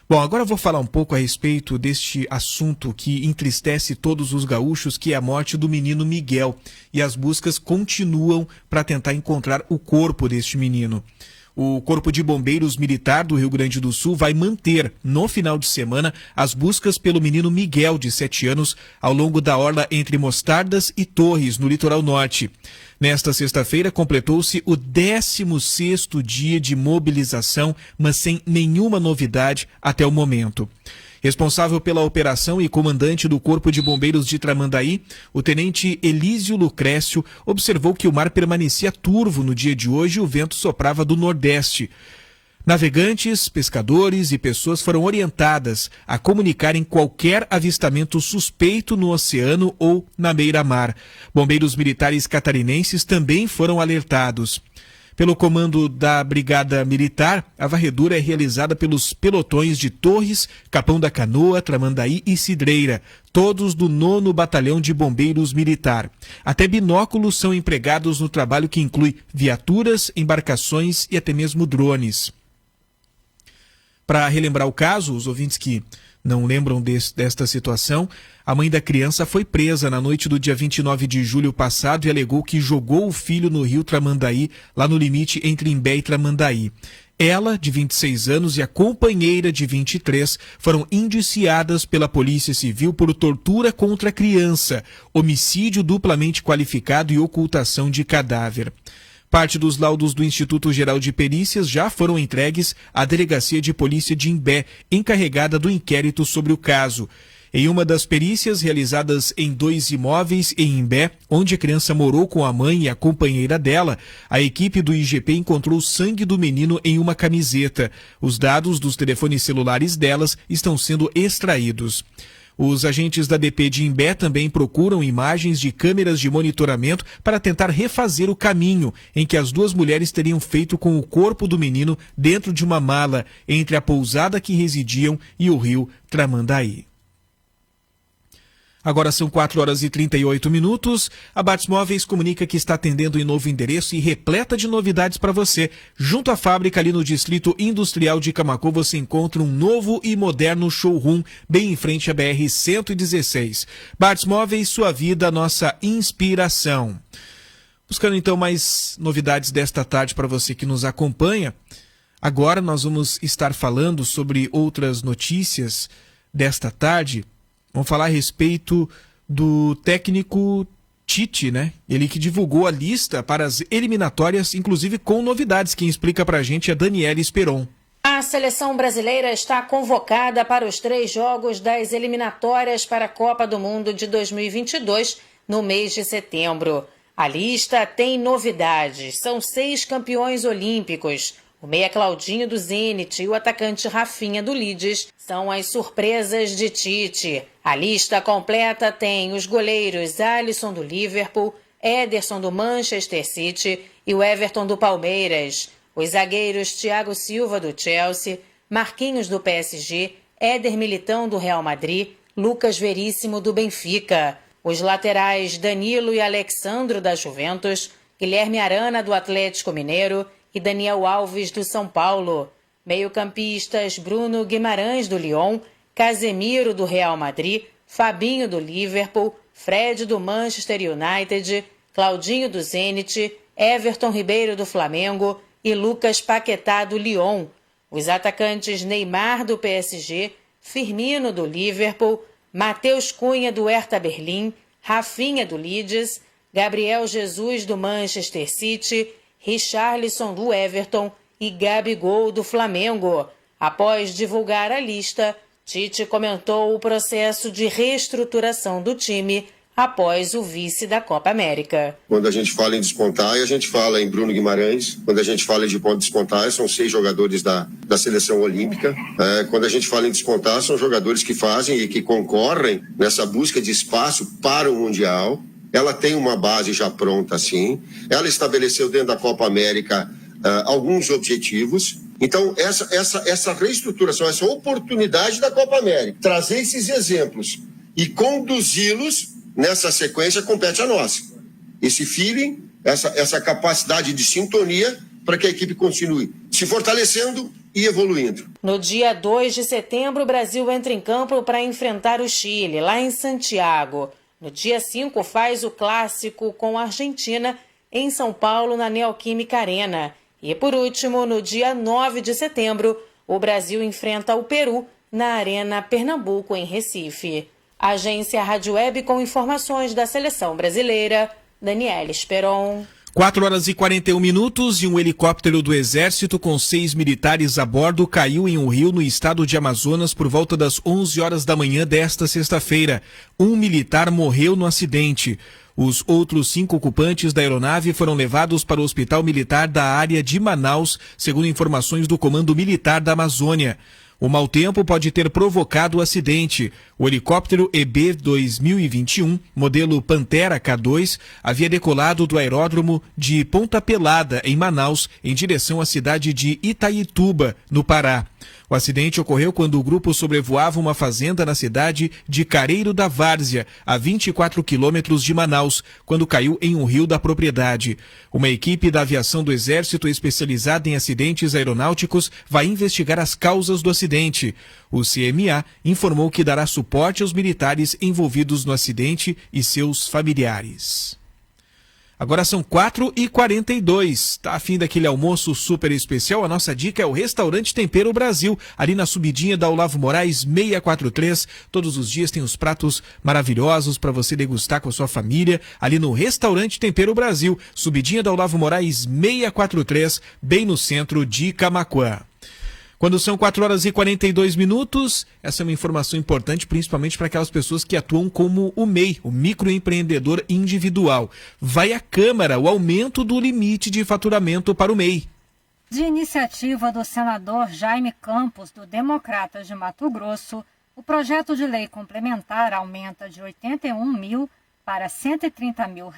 Bom, agora eu vou falar um pouco a respeito deste assunto que entristece todos os gaúchos, que é a morte do menino Miguel. E as buscas continuam para tentar encontrar o corpo deste menino. O Corpo de Bombeiros Militar do Rio Grande do Sul vai manter, no final de semana, as buscas pelo menino Miguel, de 7 anos, ao longo da orla entre Mostardas e Torres, no litoral norte. Nesta sexta-feira, completou-se o 16º dia de mobilização, mas sem nenhuma novidade até o momento. Responsável pela operação e comandante do Corpo de Bombeiros de Tramandaí, o tenente Elísio Lucrécio observou que o mar permanecia turvo no dia de hoje e o vento soprava do nordeste. Navegantes, pescadores e pessoas foram orientadas a comunicarem qualquer avistamento suspeito no oceano ou na beira-mar. Bombeiros militares catarinenses também foram alertados. Pelo comando da Brigada Militar, a varredura é realizada pelos pelotões de Torres, Capão da Canoa, Tramandaí e Cidreira, todos do 9º Batalhão de Bombeiros Militar. Até binóculos são empregados no trabalho que inclui viaturas, embarcações e até mesmo drones. Para relembrar o caso, os ouvintes que não lembram desta situação, a mãe da criança foi presa na noite do dia 29 de julho passado e alegou que jogou o filho no rio Tramandaí, lá no limite entre Imbé e Tramandaí. Ela, de 26 anos, e a companheira, de 23, foram indiciadas pela Polícia Civil por tortura contra a criança, homicídio duplamente qualificado e ocultação de cadáver. Parte dos laudos do Instituto Geral de Perícias já foram entregues à Delegacia de Polícia de Imbé, encarregada do inquérito sobre o caso. Em uma das perícias realizadas em 2 imóveis em Imbé, onde a criança morou com a mãe e a companheira dela, a equipe do IGP encontrou sangue do menino em uma camiseta. Os dados dos telefones celulares delas estão sendo extraídos. Os agentes da DP de Imbé também procuram imagens de câmeras de monitoramento para tentar refazer o caminho em que as 2 mulheres teriam feito com o corpo do menino dentro de uma mala entre a pousada que residiam e o rio Tramandaí. Agora são 4 horas e 38 minutos. A Bates Móveis comunica que está atendendo em novo endereço e repleta de novidades para você. Junto à fábrica, ali no Distrito Industrial de Camaquã, você encontra um novo e moderno showroom bem em frente à BR-116. Bates Móveis, sua vida, nossa inspiração. Buscando então mais novidades desta tarde para você que nos acompanha. Agora nós vamos estar falando sobre outras notícias desta tarde. Vamos falar a respeito do técnico Tite, né? Ele que divulgou a lista para as eliminatórias, inclusive com novidades. Quem explica pra gente é Daniela Esperon. A seleção brasileira está convocada para os 3 jogos das eliminatórias para a Copa do Mundo de 2022 no mês de setembro. A lista tem novidades. São 6 campeões olímpicos. O meia Claudinho do Zenit e o atacante Rafinha do Leeds são as surpresas de Tite. A lista completa tem os goleiros Alisson do Liverpool, Ederson do Manchester City e o Everton do Palmeiras. Os zagueiros Thiago Silva do Chelsea, Marquinhos do PSG, Éder Militão do Real Madrid, Lucas Veríssimo do Benfica. Os laterais Danilo e Alexandro da Juventus, Guilherme Arana do Atlético Mineiro e Daniel Alves do São Paulo. Meio-campistas Bruno Guimarães do Lyon, Casemiro do Real Madrid, Fabinho do Liverpool, Fred do Manchester United, Claudinho do Zenit, Everton Ribeiro do Flamengo e Lucas Paquetá do Lyon. Os atacantes Neymar do PSG, Firmino do Liverpool, Matheus Cunha do Hertha Berlim, Rafinha do Leeds, Gabriel Jesus do Manchester City, Richarlison do Everton e Gabigol do Flamengo. Após divulgar a lista, Tite comentou o processo de reestruturação do time após o vice da Copa América. Quando a gente fala em despontar, a gente fala em Bruno Guimarães. Quando a gente fala de despontar, são 6 jogadores da seleção olímpica. Quando a gente fala em despontar, são jogadores que fazem e que concorrem nessa busca de espaço para o Mundial. Ela tem uma base já pronta, assim. Ela estabeleceu dentro da Copa América alguns objetivos. Então, essa reestruturação, essa oportunidade da Copa América, trazer esses exemplos e conduzi-los nessa sequência, compete a nós. Esse feeling, essa capacidade de sintonia para que a equipe continue se fortalecendo e evoluindo. No dia 2 de setembro, o Brasil entra em campo para enfrentar o Chile, lá em Santiago. No dia 5, faz o clássico com a Argentina, em São Paulo, na Neoquímica Arena. E, por último, no dia 9 de setembro, o Brasil enfrenta o Peru na Arena Pernambuco, em Recife. Agência Rádio Web com informações da seleção brasileira, Daniela Esperon. 4 horas e 41 minutos e um helicóptero do Exército com 6 militares a bordo caiu em um rio no estado de Amazonas por volta das 11 horas da manhã desta sexta-feira. Um militar morreu no acidente. Os outros 5 ocupantes da aeronave foram levados para o Hospital Militar da área de Manaus, segundo informações do Comando Militar da Amazônia. O mau tempo pode ter provocado o acidente. O helicóptero EB 2021, modelo Pantera K2, havia decolado do aeródromo de Ponta Pelada, em Manaus, em direção à cidade de Itaituba, no Pará. O acidente ocorreu quando o grupo sobrevoava uma fazenda na cidade de Careiro da Várzea, a 24 quilômetros de Manaus, quando caiu em um rio da propriedade. Uma equipe da aviação do Exército especializada em acidentes aeronáuticos vai investigar as causas do acidente. O CMA informou que dará suporte aos militares envolvidos no acidente e seus familiares. Agora são 4h42. Está a fim daquele almoço super especial? A nossa dica é o Restaurante Tempero Brasil, ali na subidinha da Olavo Moraes 643. Todos os dias tem os pratos maravilhosos para você degustar com a sua família, ali no Restaurante Tempero Brasil, subidinha da Olavo Moraes 643, bem no centro de Camaquã. Quando são 4 horas e 42 minutos, essa é uma informação importante, principalmente para aquelas pessoas que atuam como o MEI, o microempreendedor individual. Vai à Câmara o aumento do limite de faturamento para o MEI. De iniciativa do senador Jaime Campos, do Democratas de Mato Grosso, o projeto de lei complementar aumenta de R$ 81 mil para R$ 130 mil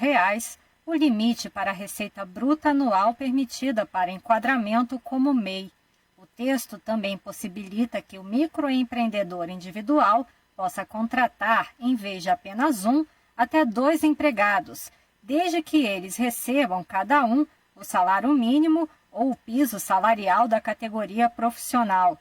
o limite para a receita bruta anual permitida para enquadramento como MEI. O texto também possibilita que o microempreendedor individual possa contratar, em vez de apenas 1, até 2 empregados, desde que eles recebam cada um o salário mínimo ou o piso salarial da categoria profissional.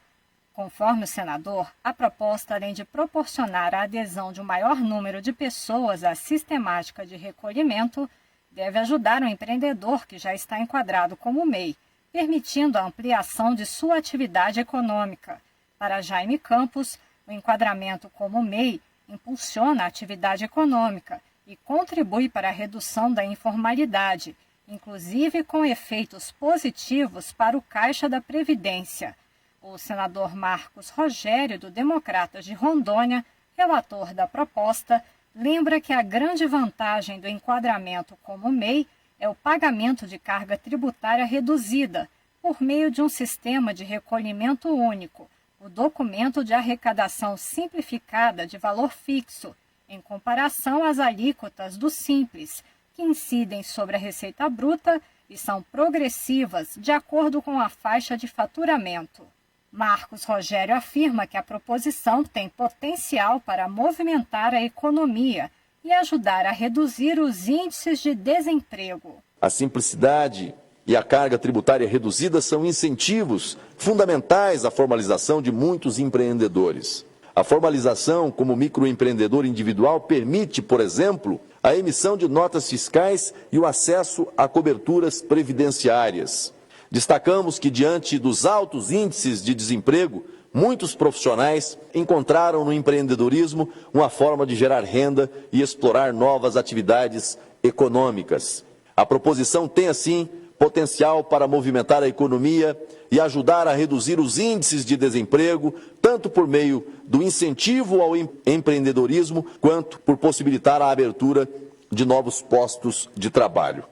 Conforme o senador, a proposta, além de proporcionar a adesão de um maior número de pessoas à sistemática de recolhimento, deve ajudar o empreendedor que já está enquadrado como MEI, permitindo a ampliação de sua atividade econômica. Para Jaime Campos, o enquadramento como MEI impulsiona a atividade econômica e contribui para a redução da informalidade, inclusive com efeitos positivos para o Caixa da Previdência. O senador Marcos Rogério, do Democratas de Rondônia, relator da proposta, lembra que a grande vantagem do enquadramento como MEI é o pagamento de carga tributária reduzida, por meio de um sistema de recolhimento único, o documento de arrecadação simplificada de valor fixo, em comparação às alíquotas do Simples, que incidem sobre a receita bruta e são progressivas de acordo com a faixa de faturamento. Marcos Rogério afirma que a proposição tem potencial para movimentar a economia e ajudar a reduzir os índices de desemprego. A simplicidade e a carga tributária reduzida são incentivos fundamentais à formalização de muitos empreendedores. A formalização como microempreendedor individual permite, por exemplo, a emissão de notas fiscais e o acesso a coberturas previdenciárias. Destacamos que, diante dos altos índices de desemprego, muitos profissionais encontraram no empreendedorismo uma forma de gerar renda e explorar novas atividades econômicas. A proposição tem, assim, potencial para movimentar a economia e ajudar a reduzir os índices de desemprego, tanto por meio do incentivo ao empreendedorismo, quanto por possibilitar a abertura de novos postos de trabalho.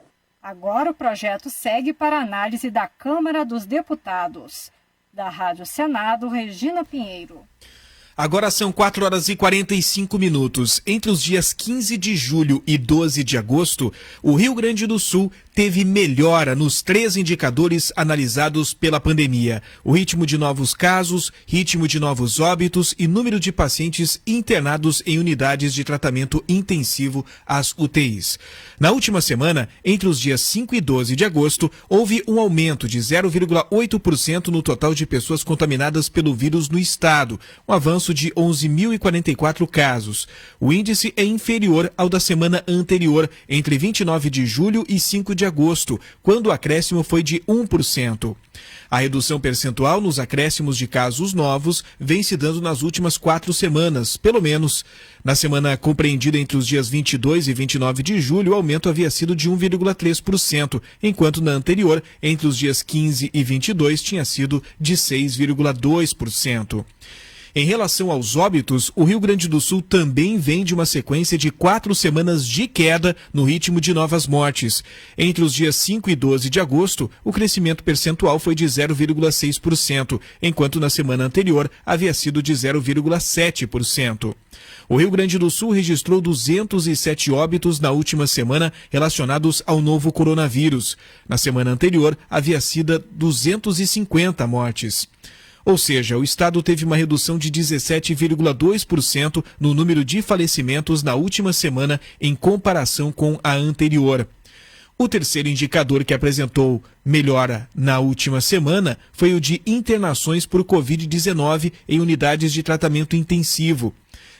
Agora o projeto segue para análise da Câmara dos Deputados. Da Rádio Senado, Regina Pinheiro. Agora são 4 horas e 45 minutos. Entre os dias 15 de julho e 12 de agosto, o Rio Grande do Sul teve melhora nos 3 indicadores analisados pela pandemia: o ritmo de novos casos, ritmo de novos óbitos e número de pacientes internados em unidades de tratamento intensivo, as UTIs. Na última semana, entre os dias 5 e 12 de agosto, houve um aumento de 0,8% no total de pessoas contaminadas pelo vírus no estado, um avanço de 11.044 casos. O índice é inferior ao da semana anterior, entre 29 de julho e 5 de agosto, quando o acréscimo foi de 1%. A redução percentual nos acréscimos de casos novos vem se dando nas últimas 4 semanas, pelo menos. Na semana compreendida entre os dias 22 e 29 de julho, o aumento havia sido de 1,3%, enquanto na anterior, entre os dias 15 e 22, tinha sido de 6,2%. Em relação aos óbitos, o Rio Grande do Sul também vem de uma sequência de 4 semanas de queda no ritmo de novas mortes. Entre os dias 5 e 12 de agosto, o crescimento percentual foi de 0,6%, enquanto na semana anterior havia sido de 0,7%. O Rio Grande do Sul registrou 207 óbitos na última semana relacionados ao novo coronavírus. Na semana anterior, havia sido 250 mortes. Ou seja, o estado teve uma redução de 17,2% no número de falecimentos na última semana em comparação com a anterior. O terceiro indicador que apresentou melhora na última semana foi o de internações por Covid-19 em unidades de tratamento intensivo.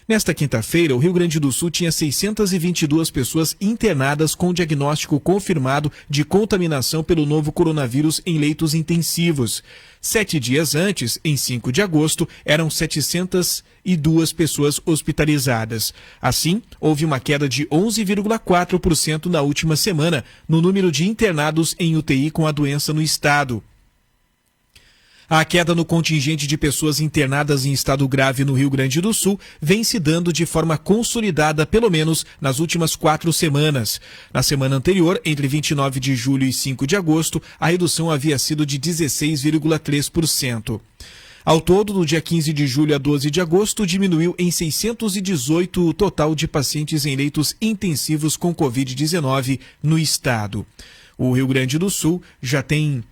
Nesta quinta-feira, o Rio Grande do Sul tinha 622 pessoas internadas com diagnóstico confirmado de contaminação pelo novo coronavírus em leitos intensivos. 7 dias antes, em 5 de agosto, eram 702 pessoas hospitalizadas. Assim, houve uma queda de 11,4% na última semana no número de internados em UTI com a doença no estado. A queda no contingente de pessoas internadas em estado grave no Rio Grande do Sul vem se dando de forma consolidada, pelo menos nas últimas 4 semanas. Na semana anterior, entre 29 de julho e 5 de agosto, a redução havia sido de 16,3%. Ao todo, do dia 15 de julho a 12 de agosto, diminuiu em 618 o total de pacientes em leitos intensivos com Covid-19 no estado. O Rio Grande do Sul já tem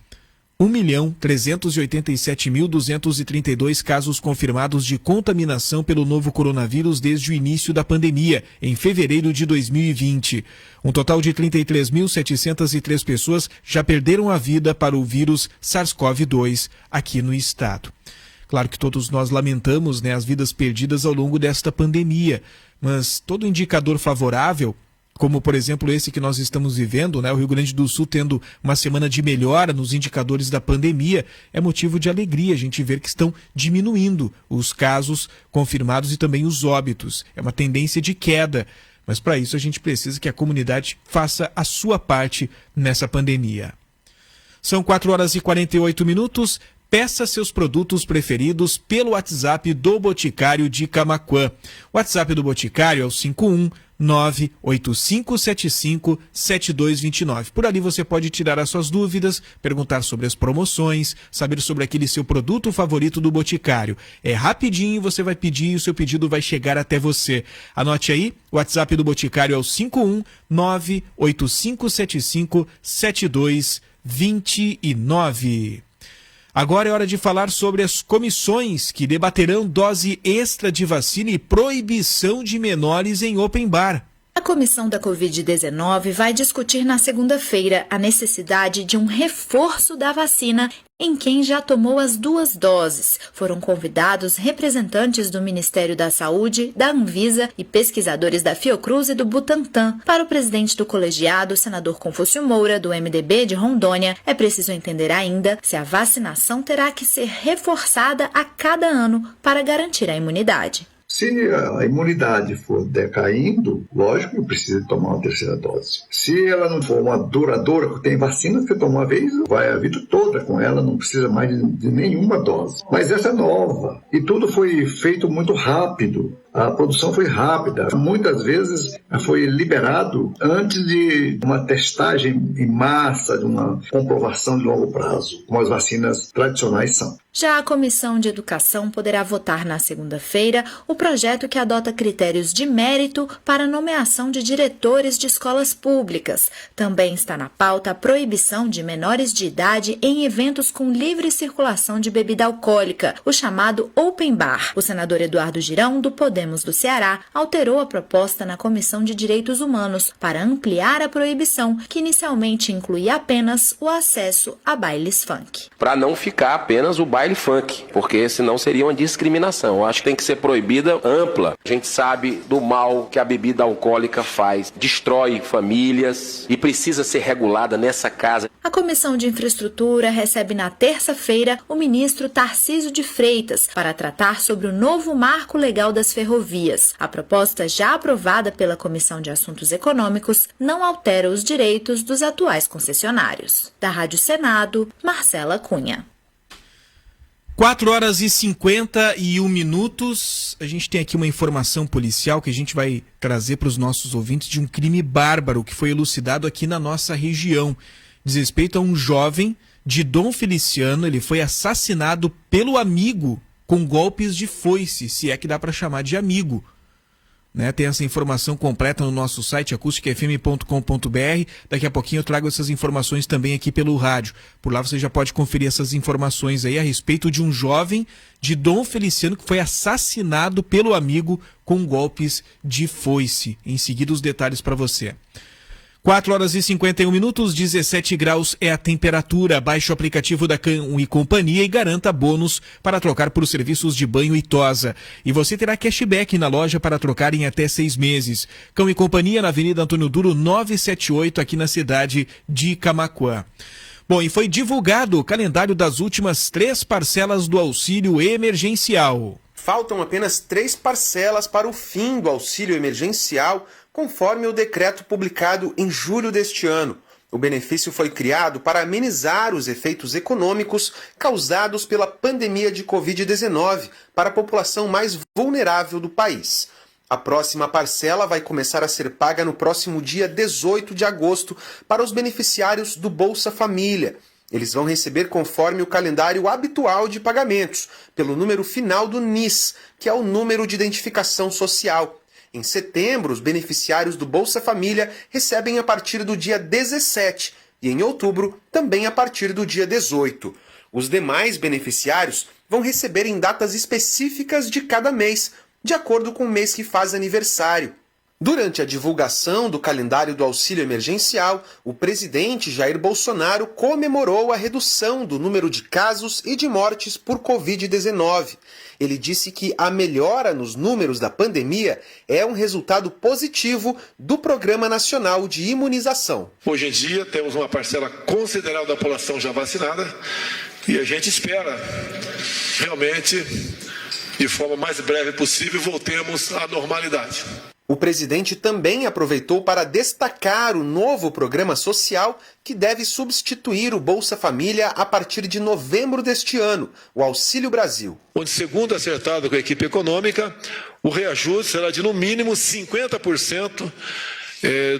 1.387.232 casos confirmados de contaminação pelo novo coronavírus desde o início da pandemia, em fevereiro de 2020. Um total de 33.703 pessoas já perderam a vida para o vírus SARS-CoV-2 aqui no estado. Claro que todos nós lamentamos, as vidas perdidas ao longo desta pandemia, mas todo indicador favorável, como por exemplo esse que nós estamos vivendo, o Rio Grande do Sul tendo uma semana de melhora nos indicadores da pandemia, é motivo de alegria a gente ver que estão diminuindo os casos confirmados e também os óbitos. É uma tendência de queda, mas para isso a gente precisa que a comunidade faça a sua parte nessa pandemia. São 4 horas e 48 minutos. Peça seus produtos preferidos pelo WhatsApp do Boticário de Camaquã. O WhatsApp do Boticário é o 51985757229. Por ali você pode tirar as suas dúvidas, perguntar sobre as promoções, saber sobre aquele seu produto favorito do Boticário. É rapidinho, você vai pedir e o seu pedido vai chegar até você. Anote aí, o WhatsApp do Boticário é o 51985757229. Agora é hora de falar sobre as comissões que debaterão dose extra de vacina e proibição de menores em open bar. A comissão da Covid-19 vai discutir na segunda-feira a necessidade de um reforço da vacina em quem já tomou as 2 doses. Foram convidados representantes do Ministério da Saúde, da Anvisa e pesquisadores da Fiocruz e do Butantan. Para o presidente do colegiado, senador Confúcio Moura, do MDB de Rondônia, é preciso entender ainda se a vacinação terá que ser reforçada a cada ano para garantir a imunidade. Se a imunidade for decaindo, lógico que precisa tomar uma terceira dose. Se ela não for uma duradoura, porque tem vacina que você toma uma vez, vai a vida toda com ela, não precisa mais de nenhuma dose. Mas essa é nova. E tudo foi feito muito rápido. A produção foi rápida. Muitas vezes foi liberado antes de uma testagem em massa, de uma comprovação de longo prazo, como as vacinas tradicionais são. Já a Comissão de Educação poderá votar na segunda-feira o projeto que adota critérios de mérito para a nomeação de diretores de escolas públicas. Também está na pauta a proibição de menores de idade em eventos com livre circulação de bebida alcoólica, o chamado Open Bar. O senador Eduardo Girão, do Podemos do Ceará, alterou a proposta na Comissão de Direitos Humanos para ampliar a proibição, que inicialmente incluía apenas o acesso a bailes funk. Para não ficar apenas o baile funk, porque senão seria uma discriminação. Eu acho que tem que ser proibida ampla. A gente sabe do mal que a bebida alcoólica faz, destrói famílias e precisa ser regulada nessa casa. A Comissão de Infraestrutura recebe na terça-feira o ministro Tarcísio de Freitas para tratar sobre o novo marco legal das ferrovias. A proposta, já aprovada pela Comissão de Assuntos Econômicos, não altera os direitos dos atuais concessionários. Da Rádio Senado, Marcela Cunha. 4h51. A gente tem aqui uma informação policial que a gente vai trazer para os nossos ouvintes de um crime bárbaro que foi elucidado aqui na nossa região. Diz respeito a um jovem de Dom Feliciano. Ele foi assassinado pelo amigo com golpes de foice, se é que dá para chamar de amigo. Né? Tem essa informação completa no nosso site acusticafm.com.br. Daqui a pouquinho eu trago essas informações também aqui pelo rádio. Por lá você já pode conferir essas informações aí a respeito de um jovem de Dom Feliciano que foi assassinado pelo amigo com golpes de foice. Em seguida os detalhes para você. 4h51, 17 graus é a temperatura. Baixe o aplicativo da Cão e Companhia e garanta bônus para trocar por serviços de banho e tosa. E você terá cashback na loja para trocar em até 6 meses. Cão e Companhia na Avenida Antônio Duro 978, aqui na cidade de Camaquã. Bom, e foi divulgado o calendário das últimas 3 parcelas do auxílio emergencial. Faltam apenas 3 parcelas para o fim do auxílio emergencial, conforme o decreto publicado em julho deste ano. O benefício foi criado para amenizar os efeitos econômicos causados pela pandemia de Covid-19 para a população mais vulnerável do país. A próxima parcela vai começar a ser paga no próximo dia 18 de agosto para os beneficiários do Bolsa Família. Eles vão receber conforme o calendário habitual de pagamentos, pelo número final do NIS, que é o número de identificação social. Em setembro, os beneficiários do Bolsa Família recebem a partir do dia 17 e em outubro também a partir do dia 18. Os demais beneficiários vão receber em datas específicas de cada mês, de acordo com o mês que faz aniversário. Durante a divulgação do calendário do auxílio emergencial, o presidente Jair Bolsonaro comemorou a redução do número de casos e de mortes por Covid-19. Ele disse que a melhora nos números da pandemia é um resultado positivo do Programa Nacional de Imunização. Hoje em dia temos uma parcela considerável da população já vacinada e a gente espera realmente, de forma mais breve possível, voltemos à normalidade. O presidente também aproveitou para destacar o novo programa social que deve substituir o Bolsa Família a partir de novembro deste ano, o Auxílio Brasil. Onde, segundo acertado com a equipe econômica, o reajuste será de no mínimo 50%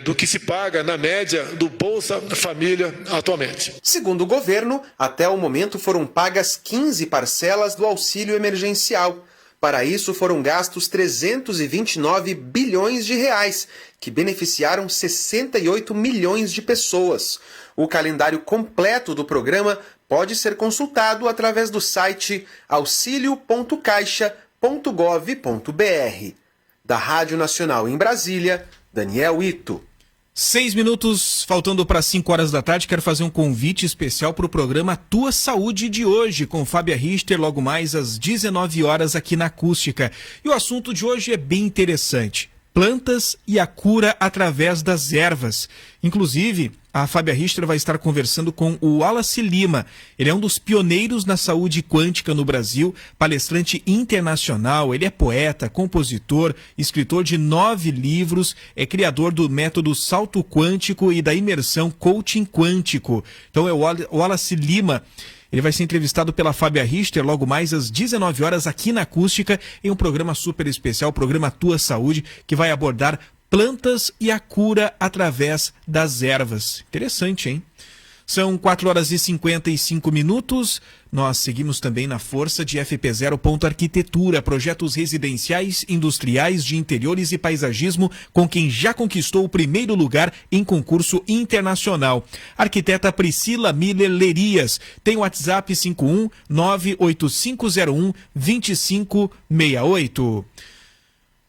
do que se paga na média do Bolsa Família atualmente. Segundo o governo, até o momento foram pagas 15 parcelas do auxílio emergencial. Para isso foram gastos 329 bilhões de reais, que beneficiaram 68 milhões de pessoas. O calendário completo do programa pode ser consultado através do site auxilio.caixa.gov.br. Da Rádio Nacional em Brasília, Daniel Ito. 6 minutos, faltando para 5 horas da tarde, quero fazer um convite especial para o programa Tua Saúde de hoje, com Fábia Richter, logo mais às 19 horas aqui na Acústica. E o assunto de hoje é bem interessante. Plantas e a cura através das ervas. Inclusive, a Fábia Richter vai estar conversando com o Wallace Lima. Ele é um dos pioneiros na saúde quântica no Brasil, palestrante internacional. Ele é poeta, compositor, escritor de 9 livros, é criador do método salto quântico e da imersão coaching quântico. Então é o Wallace Lima. Ele vai ser entrevistado pela Fábia Richter logo mais às 19 horas aqui na Acústica, em um programa super especial, o programa Tua Saúde, que vai abordar plantas e a cura através das ervas. Interessante, hein? São 4 horas e 55 minutos. Nós seguimos também na força de FP0 Arquitetura, projetos residenciais, industriais, de interiores e paisagismo, com quem já conquistou o primeiro lugar em concurso internacional. Arquiteta Priscila Miller Lerias. Tem o WhatsApp 51 98501 2568.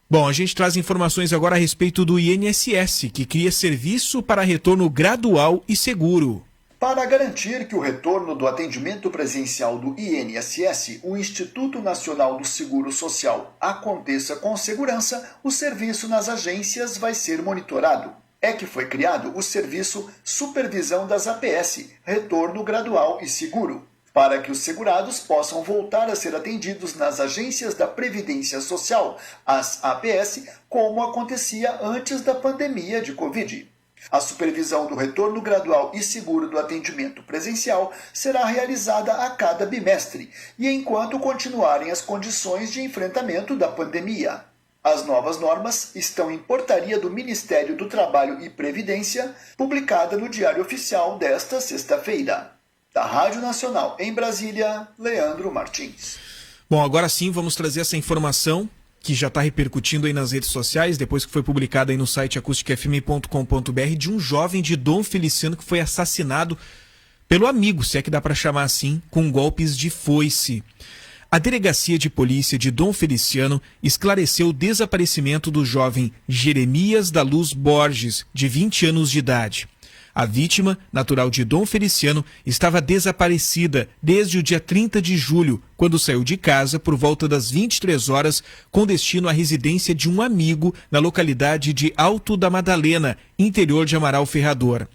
Bom, a gente traz informações agora a respeito do INSS, que cria serviço para retorno gradual e seguro. Para garantir que o retorno do atendimento presencial do INSS, o Instituto Nacional do Seguro Social, aconteça com segurança, o serviço nas agências vai ser monitorado. É que foi criado o serviço Supervisão das APS, Retorno Gradual e Seguro, para que os segurados possam voltar a ser atendidos nas agências da Previdência Social, as APS, como acontecia antes da pandemia de Covid. A supervisão do retorno gradual e seguro do atendimento presencial será realizada a cada bimestre e enquanto continuarem as condições de enfrentamento da pandemia. As novas normas estão em portaria do Ministério do Trabalho e Previdência, publicada no Diário Oficial desta sexta-feira. Da Rádio Nacional em Brasília, Leandro Martins. Bom, agora sim vamos trazer essa informação que já está repercutindo aí nas redes sociais, depois que foi publicada aí no site acusticfm.com.br, de um jovem de Dom Feliciano que foi assassinado pelo amigo, se é que dá para chamar assim, com golpes de foice. A Delegacia de Polícia de Dom Feliciano esclareceu o desaparecimento do jovem Jeremias da Luz Borges, de 20 anos de idade. A vítima, natural de Dom Feliciano, estava desaparecida desde o dia 30 de julho, quando saiu de casa por volta das 23 horas com destino à residência de um amigo na localidade de Alto da Madalena, interior de Amaral Ferrador.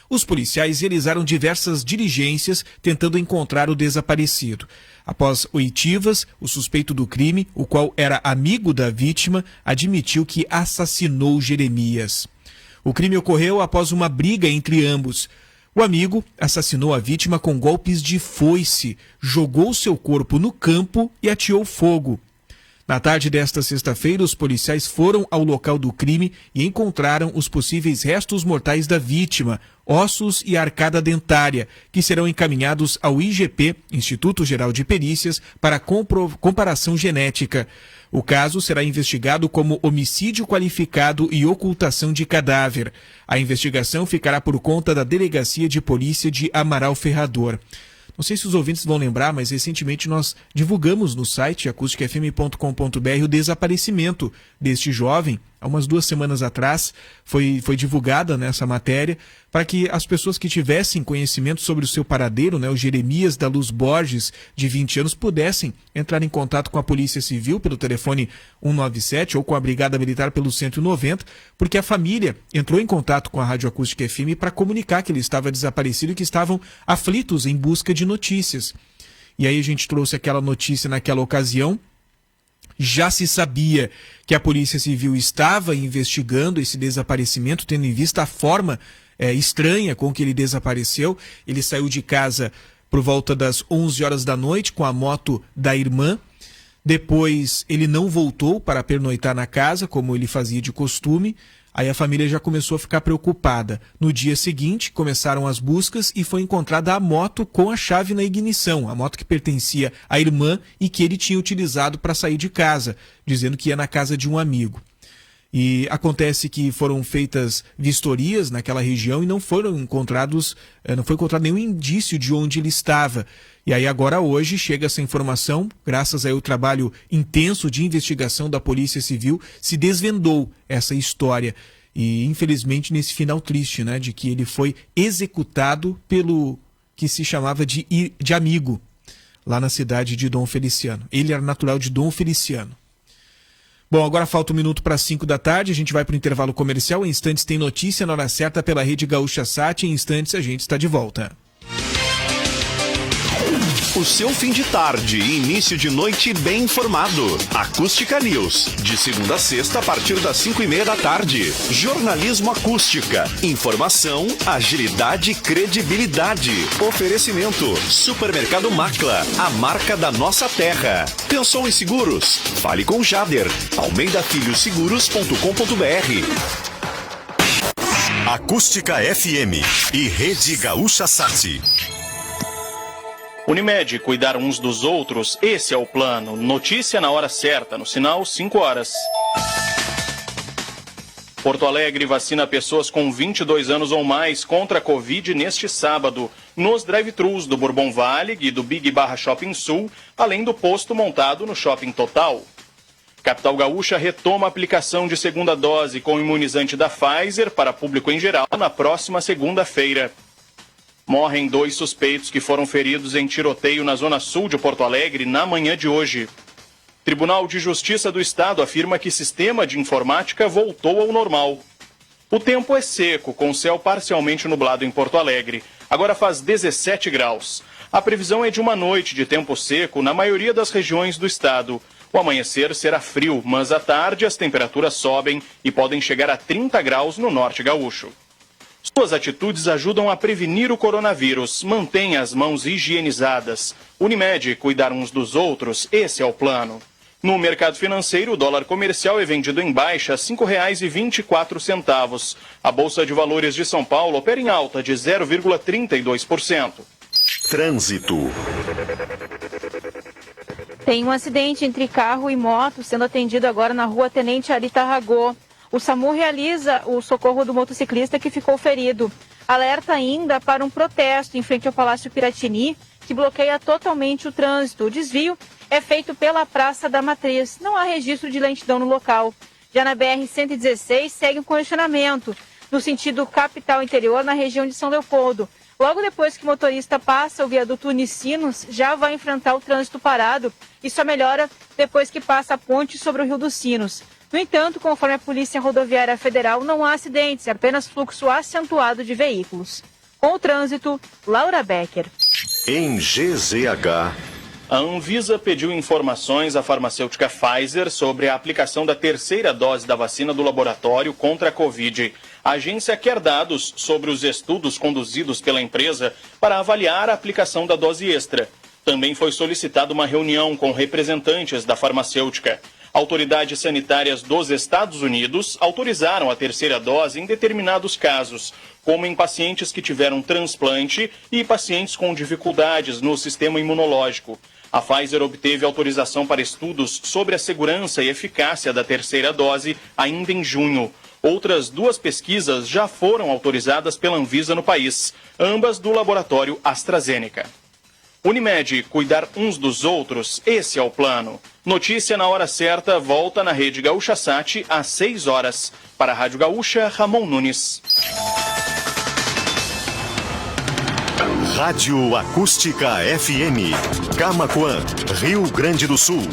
Os policiais realizaram diversas diligências tentando encontrar o desaparecido. Após oitivas, o suspeito do crime, o qual era amigo da vítima, admitiu que assassinou Jeremias. O crime ocorreu após uma briga entre ambos. O amigo assassinou a vítima com golpes de foice, jogou seu corpo no campo e ateou fogo. Na tarde desta sexta-feira, os policiais foram ao local do crime e encontraram os possíveis restos mortais da vítima, ossos e arcada dentária, que serão encaminhados ao IGP, Instituto Geral de Perícias, para comparação genética. O caso será investigado como homicídio qualificado e ocultação de cadáver. A investigação ficará por conta da Delegacia de Polícia de Amaral Ferrador. Não sei se os ouvintes vão lembrar, mas recentemente nós divulgamos no site acusticfm.com.br o desaparecimento deste jovem. Há umas 2 semanas atrás foi divulgada nessa matéria para que as pessoas que tivessem conhecimento sobre o seu paradeiro, o Jeremias da Luz Borges, de 20 anos, pudessem entrar em contato com a Polícia Civil pelo telefone 197 ou com a Brigada Militar pelo 190, porque a família entrou em contato com a Rádio Acústica FM para comunicar que ele estava desaparecido e que estavam aflitos em busca de notícias. E aí a gente trouxe aquela notícia naquela ocasião. Já se sabia que a Polícia Civil estava investigando esse desaparecimento, tendo em vista a forma estranha com que ele desapareceu. Ele saiu de casa por volta das 11 horas da noite com a moto da irmã. Depois ele não voltou para pernoitar na casa, como ele fazia de costume. Aí a família já começou a ficar preocupada. No dia seguinte, começaram as buscas e foi encontrada a moto com a chave na ignição, a moto que pertencia à irmã e que ele tinha utilizado para sair de casa, dizendo que ia na casa de um amigo. E acontece que foram feitas vistorias naquela região e não foi encontrado nenhum indício de onde ele estava. E aí agora hoje chega essa informação, graças ao trabalho intenso de investigação da Polícia Civil, se desvendou essa história. E infelizmente nesse final triste, de que ele foi executado pelo que se chamava de amigo, lá na cidade de Dom Feliciano. Ele era natural de Dom Feliciano. Bom, agora falta 1 minuto para 5 da tarde, a gente vai para o intervalo comercial. Em instantes tem notícia na hora certa pela Rede Gaúcha Sat. Em instantes a gente está de volta. O seu fim de tarde e início de noite bem informado. Acústica News. De segunda a sexta, a partir das 5:30 da tarde. Jornalismo Acústica. Informação, agilidade e credibilidade. Oferecimento. Supermercado Macla. A marca da nossa terra. Pensou em seguros? Fale com Jader. almeidafilhoseguros.com.br. Acústica FM e Rede Gaúcha Sat. Unimed, cuidar uns dos outros, esse é o plano. Notícia na hora certa, no sinal 5 horas. Porto Alegre vacina pessoas com 22 anos ou mais contra a Covid neste sábado, nos drive-thrus do Bourbon Vale e do Big Barra Shopping Sul, além do posto montado no Shopping Total. Capital Gaúcha retoma a aplicação de segunda dose com imunizante da Pfizer para público em geral na próxima segunda-feira. Morrem 2 suspeitos que foram feridos em tiroteio na zona sul de Porto Alegre na manhã de hoje. Tribunal de Justiça do Estado afirma que sistema de informática voltou ao normal. O tempo é seco, com céu parcialmente nublado em Porto Alegre. Agora faz 17 graus. A previsão é de uma noite de tempo seco na maioria das regiões do estado. O amanhecer será frio, mas à tarde as temperaturas sobem e podem chegar a 30 graus no norte gaúcho. Suas atitudes ajudam a prevenir o coronavírus. Mantenha as mãos higienizadas. Unimed, cuidar uns dos outros, esse é o plano. No mercado financeiro, o dólar comercial é vendido em baixa a R$ 5,24. A Bolsa de Valores de São Paulo opera em alta de 0,32%. Trânsito. Tem um acidente entre carro e moto sendo atendido agora na rua Tenente Ari Tarragó. O SAMU realiza o socorro do motociclista que ficou ferido. Alerta ainda para um protesto em frente ao Palácio Piratini, que bloqueia totalmente o trânsito. O desvio é feito pela Praça da Matriz. Não há registro de lentidão no local. Já na BR-116 segue um congestionamento no sentido capital interior, na região de São Leopoldo. Logo depois que o motorista passa o viaduto Unicinos, já vai enfrentar o trânsito parado. E só melhora depois que passa a ponte sobre o Rio dos Sinos. No entanto, conforme a Polícia Rodoviária Federal, não há acidentes, apenas fluxo acentuado de veículos. Com o trânsito, Laura Becker. Em GZH. A Anvisa pediu informações à farmacêutica Pfizer sobre a aplicação da terceira dose da vacina do laboratório contra a Covid. A agência quer dados sobre os estudos conduzidos pela empresa para avaliar a aplicação da dose extra. Também foi solicitada uma reunião com representantes da farmacêutica. Autoridades sanitárias dos Estados Unidos autorizaram a terceira dose em determinados casos, como em pacientes que tiveram transplante e pacientes com dificuldades no sistema imunológico. A Pfizer obteve autorização para estudos sobre a segurança e eficácia da terceira dose ainda em junho. Outras 2 pesquisas já foram autorizadas pela Anvisa no país, ambas do laboratório AstraZeneca. Unimed, cuidar uns dos outros, esse é o plano. Notícia na hora certa, volta na Rede Gaúcha Sat às 6 horas. Para a Rádio Gaúcha, Ramon Nunes. Rádio Acústica FM. Camaquã, Rio Grande do Sul.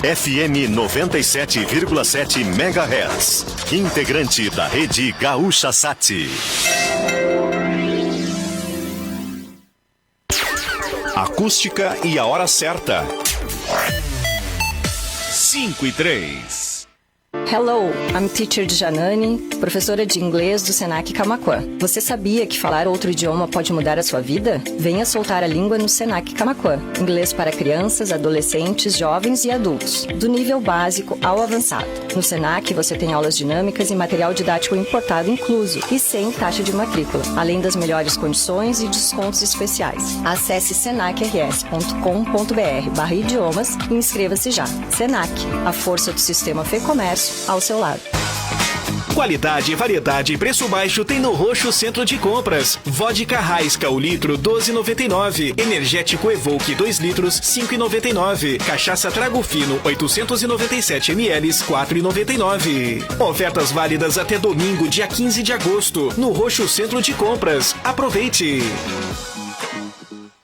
FM 97,7 MHz. Integrante da Rede Gaúcha Sat. Acústica e a hora certa. 5:03. Hello, I'm Teacher Janani, professora de inglês do Senac Camaquã. Você sabia que falar outro idioma pode mudar a sua vida? Venha soltar a língua no Senac Camaquã. Inglês para crianças, adolescentes, jovens e adultos, do nível básico ao avançado. No Senac você tem aulas dinâmicas e material didático importado incluso e sem taxa de matrícula, além das melhores condições e descontos especiais. Acesse senacrs.com.br/idiomas e inscreva-se já. Senac, a força do sistema Fê Comércio ao seu lado. Qualidade, variedade e preço baixo tem no Roxo Centro de Compras. Vodka Raisca, o litro, 12,99. Energético Evoque, 2 litros, 5,99. Cachaça Trago Fino, 897 ml, 4,99. Ofertas válidas até domingo, dia 15 de agosto, no Roxo Centro de Compras. Aproveite!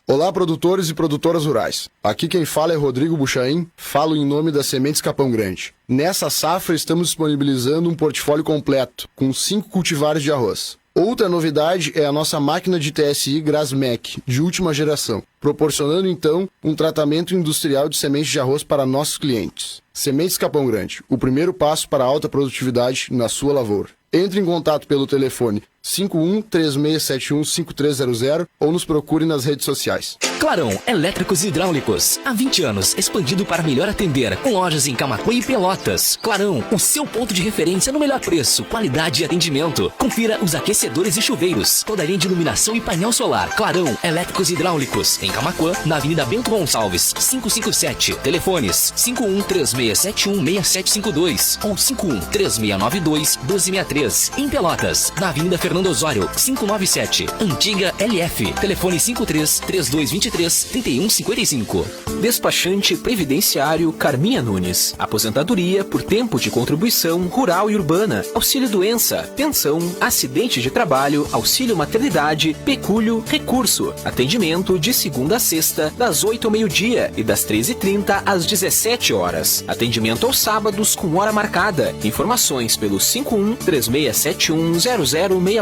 Olá, Olá, produtores e produtoras rurais. Aqui quem fala é Rodrigo Buchaim, falo em nome das Sementes Capão Grande. Nessa safra estamos disponibilizando um portfólio completo, com 5 cultivares de arroz. Outra novidade é a nossa máquina de TSI Grasmec, de última geração, proporcionando então um tratamento industrial de sementes de arroz para nossos clientes. Sementes Capão Grande, o primeiro passo para a alta produtividade na sua lavoura. Entre em contato pelo telefone 51-3671-5300 ou nos procure nas redes sociais. Clarão Elétricos e Hidráulicos. Há 20 anos, expandido para melhor atender, com lojas em Camaquã e Pelotas. Clarão, o seu ponto de referência no melhor preço, qualidade e atendimento. Confira os aquecedores e chuveiros, toda a linha de iluminação e painel solar. Clarão Elétricos e Hidráulicos. Em Camaquã, na Avenida Bento Gonçalves, 557. Telefones 51-3671-6752 ou 51-3692-1263. Em Pelotas, na Avenida Fernando Osório, 597. Antiga LF. Telefone 53-3223-3155. Despachante Previdenciário Carminha Nunes. Aposentadoria por tempo de contribuição rural e urbana. Auxílio doença, pensão, acidente de trabalho, auxílio maternidade, pecúlio, recurso. Atendimento de segunda a sexta, das 8 ao meio-dia e das 13h30 às 17 horas. Atendimento aos sábados com hora marcada. Informações pelo 51-3671-0068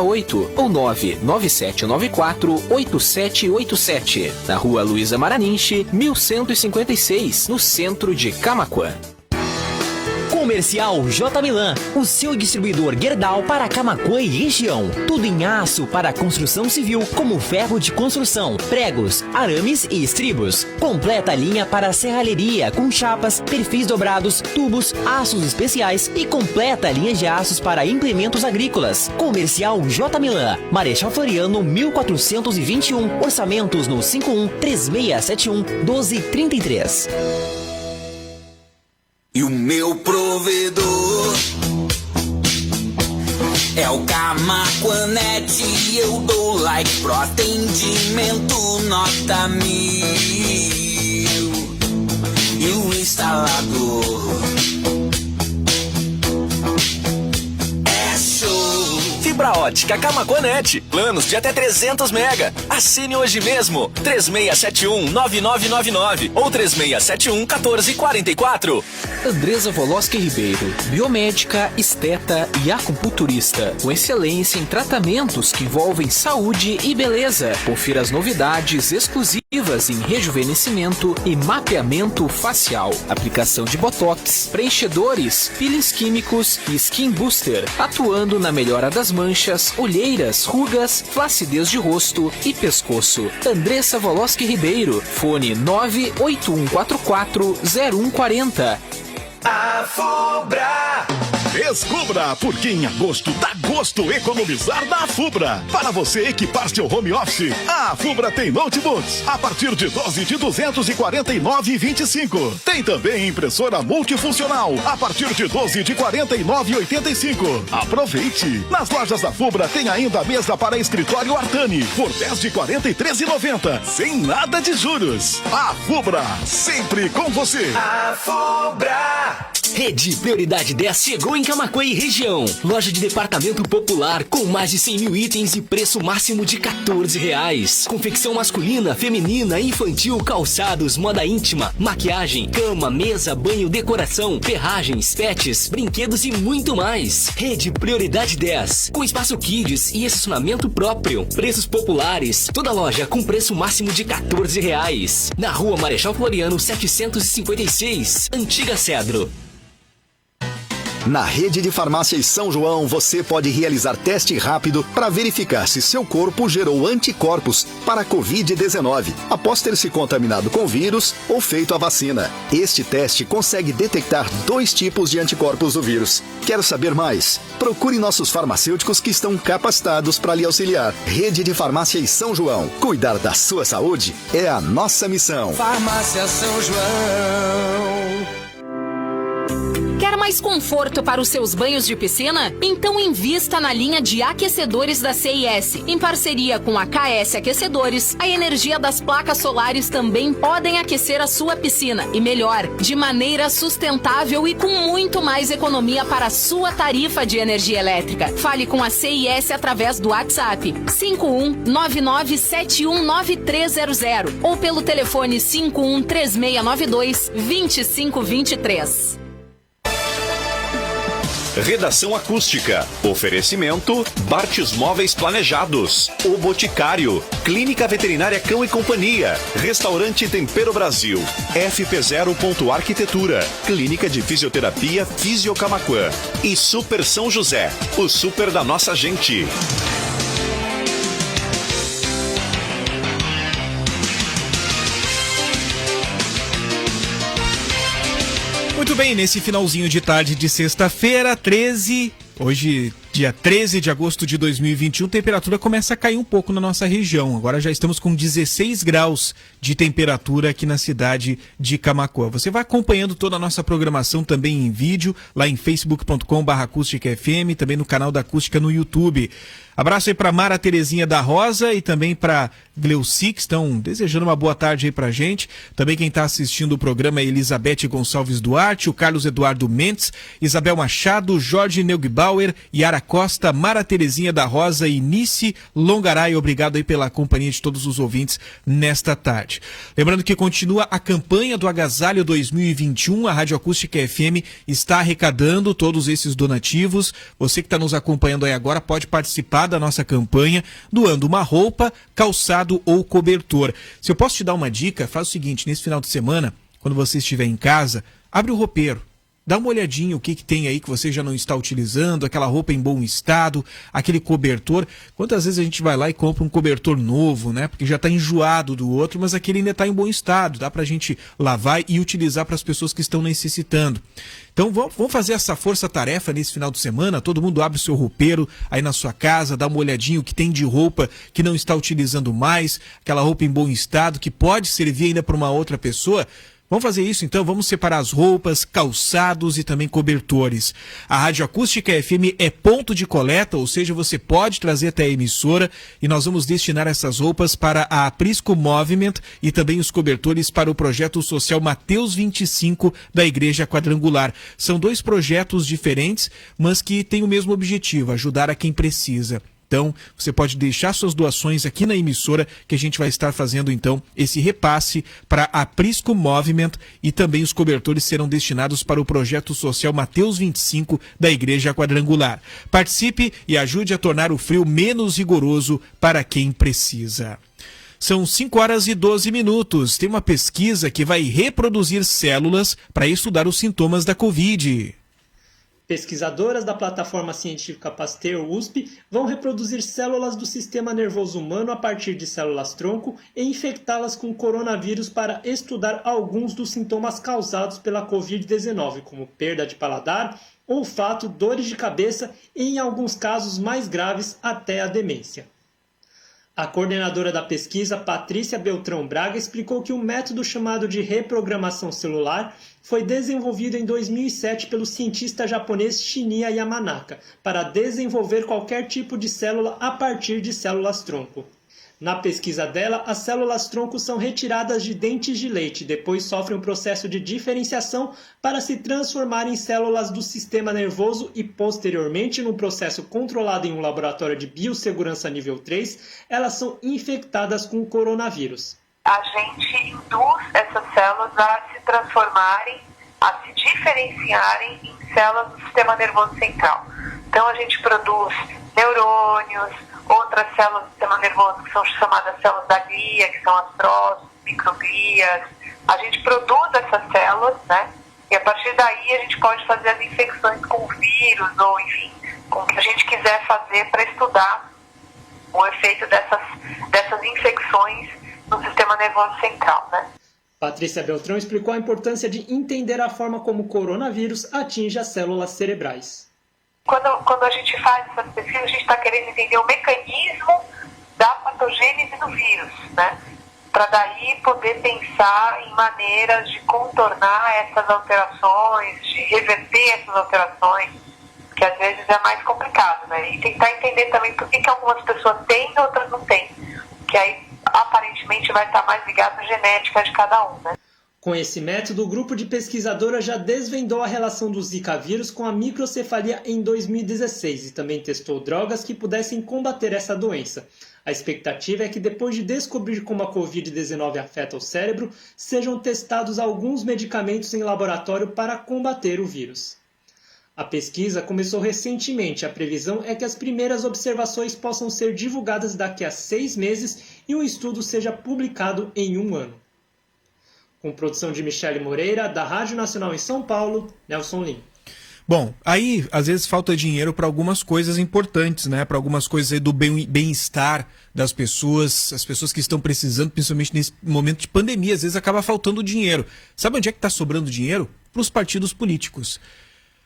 ou 99794-8787. Na Rua Luísa Maraninche, 1156, no centro de Camaquã. Comercial J Milan, o seu distribuidor Gerdau para Camaquã e região. Tudo em aço para construção civil, como ferro de construção, pregos, arames e estribos. Completa a linha para serralheria, com chapas, perfis dobrados, tubos, aços especiais e completa a linha de aços para implementos agrícolas. Comercial J Milan, Marechal Floriano 1421, orçamentos no 51-3671-1233. E o meu provedor é o Camaquanete e eu dou like pro atendimento nota 1000. E o instalador é show. Fibra ótica Camaquanete, planos de até 300 mega. Assine hoje mesmo, 3671-9999 ou 3671-1444. Andresa Voloski Ribeiro, biomédica, esteta e acupunturista, com excelência em tratamentos que envolvem saúde e beleza. Confira as novidades exclusivas em rejuvenescimento e mapeamento facial, aplicação de botox, preenchedores, peelings químicos e skin booster, atuando na melhora das manchas, olheiras, rugas, flacidez de rosto e pescoço. Andressa Voloski Ribeiro, fone 981440140. A Fubra! Descubra por que em agosto dá gosto economizar na Fubra. Para você equipar seu home office, a Fubra tem notebooks a partir de 12 de 249,25. Tem também impressora multifuncional a partir de 12 de 49,85. Aproveite! Nas lojas da Fubra tem ainda a mesa para escritório Artani por 10 de 43,90, sem nada de juros. A Fubra, sempre com você. A Fubra! Rede Prioridade 10 chegou em Camaquã e região. Loja de departamento popular com mais de 100 mil itens e preço máximo de R$14. Confecção masculina, feminina, infantil, calçados, moda íntima, maquiagem, cama, mesa, banho, decoração, ferragens, pets, brinquedos e muito mais. Rede Prioridade 10, com espaço kids e estacionamento próprio. Preços populares, toda loja com preço máximo de R$14. Na Rua Marechal Floriano 756, Antiga Cedro. Na rede de farmácias São João, você pode realizar teste rápido para verificar se seu corpo gerou anticorpos para a Covid-19, após ter se contaminado com vírus ou feito a vacina. Este teste consegue detectar 2 tipos de anticorpos do vírus. Quer saber mais? Procure nossos farmacêuticos que estão capacitados para lhe auxiliar. Rede de farmácias São João. Cuidar da sua saúde é a nossa missão. Farmácia São João. Quer mais conforto para os seus banhos de piscina? Então invista na linha de aquecedores da CIS. Em parceria com a KS Aquecedores, a energia das placas solares também podem aquecer a sua piscina. E melhor, de maneira sustentável e com muito mais economia para a sua tarifa de energia elétrica. Fale com a CIS através do WhatsApp 5199719300 ou pelo telefone 513692-2523. Redação Acústica. Oferecimento Bartes Móveis Planejados. O Boticário. Clínica Veterinária Cão e Companhia. Restaurante Tempero Brasil. FP0. Arquitetura. Clínica de Fisioterapia Fisiocamaquã. E Super São José. O super da nossa gente. Muito bem, nesse finalzinho de tarde de sexta-feira, hoje, dia 13 de agosto de 2021, a temperatura começa a cair um pouco na nossa região. Agora já estamos com 16 graus de temperatura aqui na cidade de Camaquã. Você vai acompanhando toda a nossa programação também em vídeo, lá em facebook.com/acústicafm, também no canal da Acústica no YouTube. Abraço aí para Mara Terezinha da Rosa e também para Gleuci, que estão desejando uma boa tarde aí pra gente. Também quem está assistindo o programa é Elizabeth Gonçalves Duarte, o Carlos Eduardo Mendes, Isabel Machado, Jorge Neugbauer, Yara Costa, Mara Terezinha da Rosa e Nice Longaray. Obrigado aí pela companhia de todos os ouvintes nesta tarde. Lembrando que continua a campanha do Agasalho 2021. A Rádio Acústica FM está arrecadando todos esses donativos. Você que está nos acompanhando aí agora pode participar da nossa campanha doando uma roupa, calçado ou cobertor. Se eu posso te dar uma dica, faz o seguinte: nesse final de semana, quando você estiver em casa, abre o roupeiro. Dá uma olhadinha o que tem aí que você já não está utilizando, aquela roupa em bom estado, aquele cobertor. Quantas vezes a gente vai lá e compra um cobertor novo, né? Porque já está enjoado do outro, mas aquele ainda está em bom estado. Dá para a gente lavar e utilizar para as pessoas que estão necessitando. Então vamos fazer essa força-tarefa nesse final de semana. Todo mundo abre o seu roupeiro aí na sua casa, dá uma olhadinha o que tem de roupa que não está utilizando mais, aquela roupa em bom estado que pode servir ainda para uma outra pessoa. Vamos fazer isso então, vamos separar as roupas, calçados e também cobertores. A Rádio Acústica FM é ponto de coleta, ou seja, você pode trazer até a emissora e nós vamos destinar essas roupas para a Aprisco Movement e também os cobertores para o projeto social Mateus 25 da Igreja Quadrangular. São dois projetos diferentes, mas que têm o mesmo objetivo, ajudar a quem precisa. Então, você pode deixar suas doações aqui na emissora, que a gente vai estar fazendo, então, esse repasse para a Aprisco Movement e também os cobertores serão destinados para o projeto social Mateus 25 da Igreja Quadrangular. Participe e ajude a tornar o frio menos rigoroso para quem precisa. São 5h12. Tem uma pesquisa que vai reproduzir células para estudar os sintomas da Covid. Pesquisadoras da plataforma científica Pasteur USP vão reproduzir células do sistema nervoso humano a partir de células-tronco e infectá-las com coronavírus para estudar alguns dos sintomas causados pela Covid-19, como perda de paladar, olfato, dores de cabeça e, em alguns casos mais graves, até a demência. A coordenadora da pesquisa, Patrícia Beltrão Braga, explicou que o método chamado de reprogramação celular foi desenvolvido em 2007 pelo cientista japonês Shinya Yamanaka para desenvolver qualquer tipo de célula a partir de células-tronco. Na pesquisa dela, as células-tronco são retiradas de dentes de leite, depois sofrem um processo de diferenciação para se transformar em células do sistema nervoso e, posteriormente, num processo controlado em um laboratório de biossegurança nível 3, elas são infectadas com o coronavírus. A gente induz essas células a se transformarem, a se diferenciarem em células do sistema nervoso central. Então, a gente produz neurônios, outras células do sistema nervoso que são chamadas células da glia, que são as próximas, microglias. A gente produz essas células, né? E a partir daí a gente pode fazer as infecções com vírus ou, enfim, com o que a gente quiser fazer para estudar o efeito dessas infecções no sistema nervoso central, né? Patrícia Beltrão explicou a importância de entender a forma como o coronavírus atinge as células cerebrais. Quando a gente faz essas pesquisas, a gente está querendo entender o mecanismo da patogênese do vírus, né? para daí poder pensar em maneiras de contornar essas alterações, de reverter essas alterações, que às vezes é mais complicado, né? E tentar entender também por que algumas pessoas têm e outras não têm, que aí aparentemente vai estar mais ligado à genética de cada um, né? Com esse método, o grupo de pesquisadoras já desvendou a relação do Zika vírus com a microcefalia em 2016 e também testou drogas que pudessem combater essa doença. A expectativa é que depois de descobrir como a Covid-19 afeta o cérebro, sejam testados alguns medicamentos em laboratório para combater o vírus. A pesquisa começou recentemente. A previsão é que as primeiras observações possam ser divulgadas daqui a 6 meses e o estudo seja publicado em 1 ano. Com produção de Michele Moreira, da Rádio Nacional em São Paulo, Nelson Lim. Bom, aí às vezes falta dinheiro para algumas coisas importantes, né? Para algumas coisas aí do bem-estar das pessoas, as pessoas que estão precisando, principalmente nesse momento de pandemia, às vezes acaba faltando dinheiro. Sabe onde é que está sobrando dinheiro? Para os partidos políticos.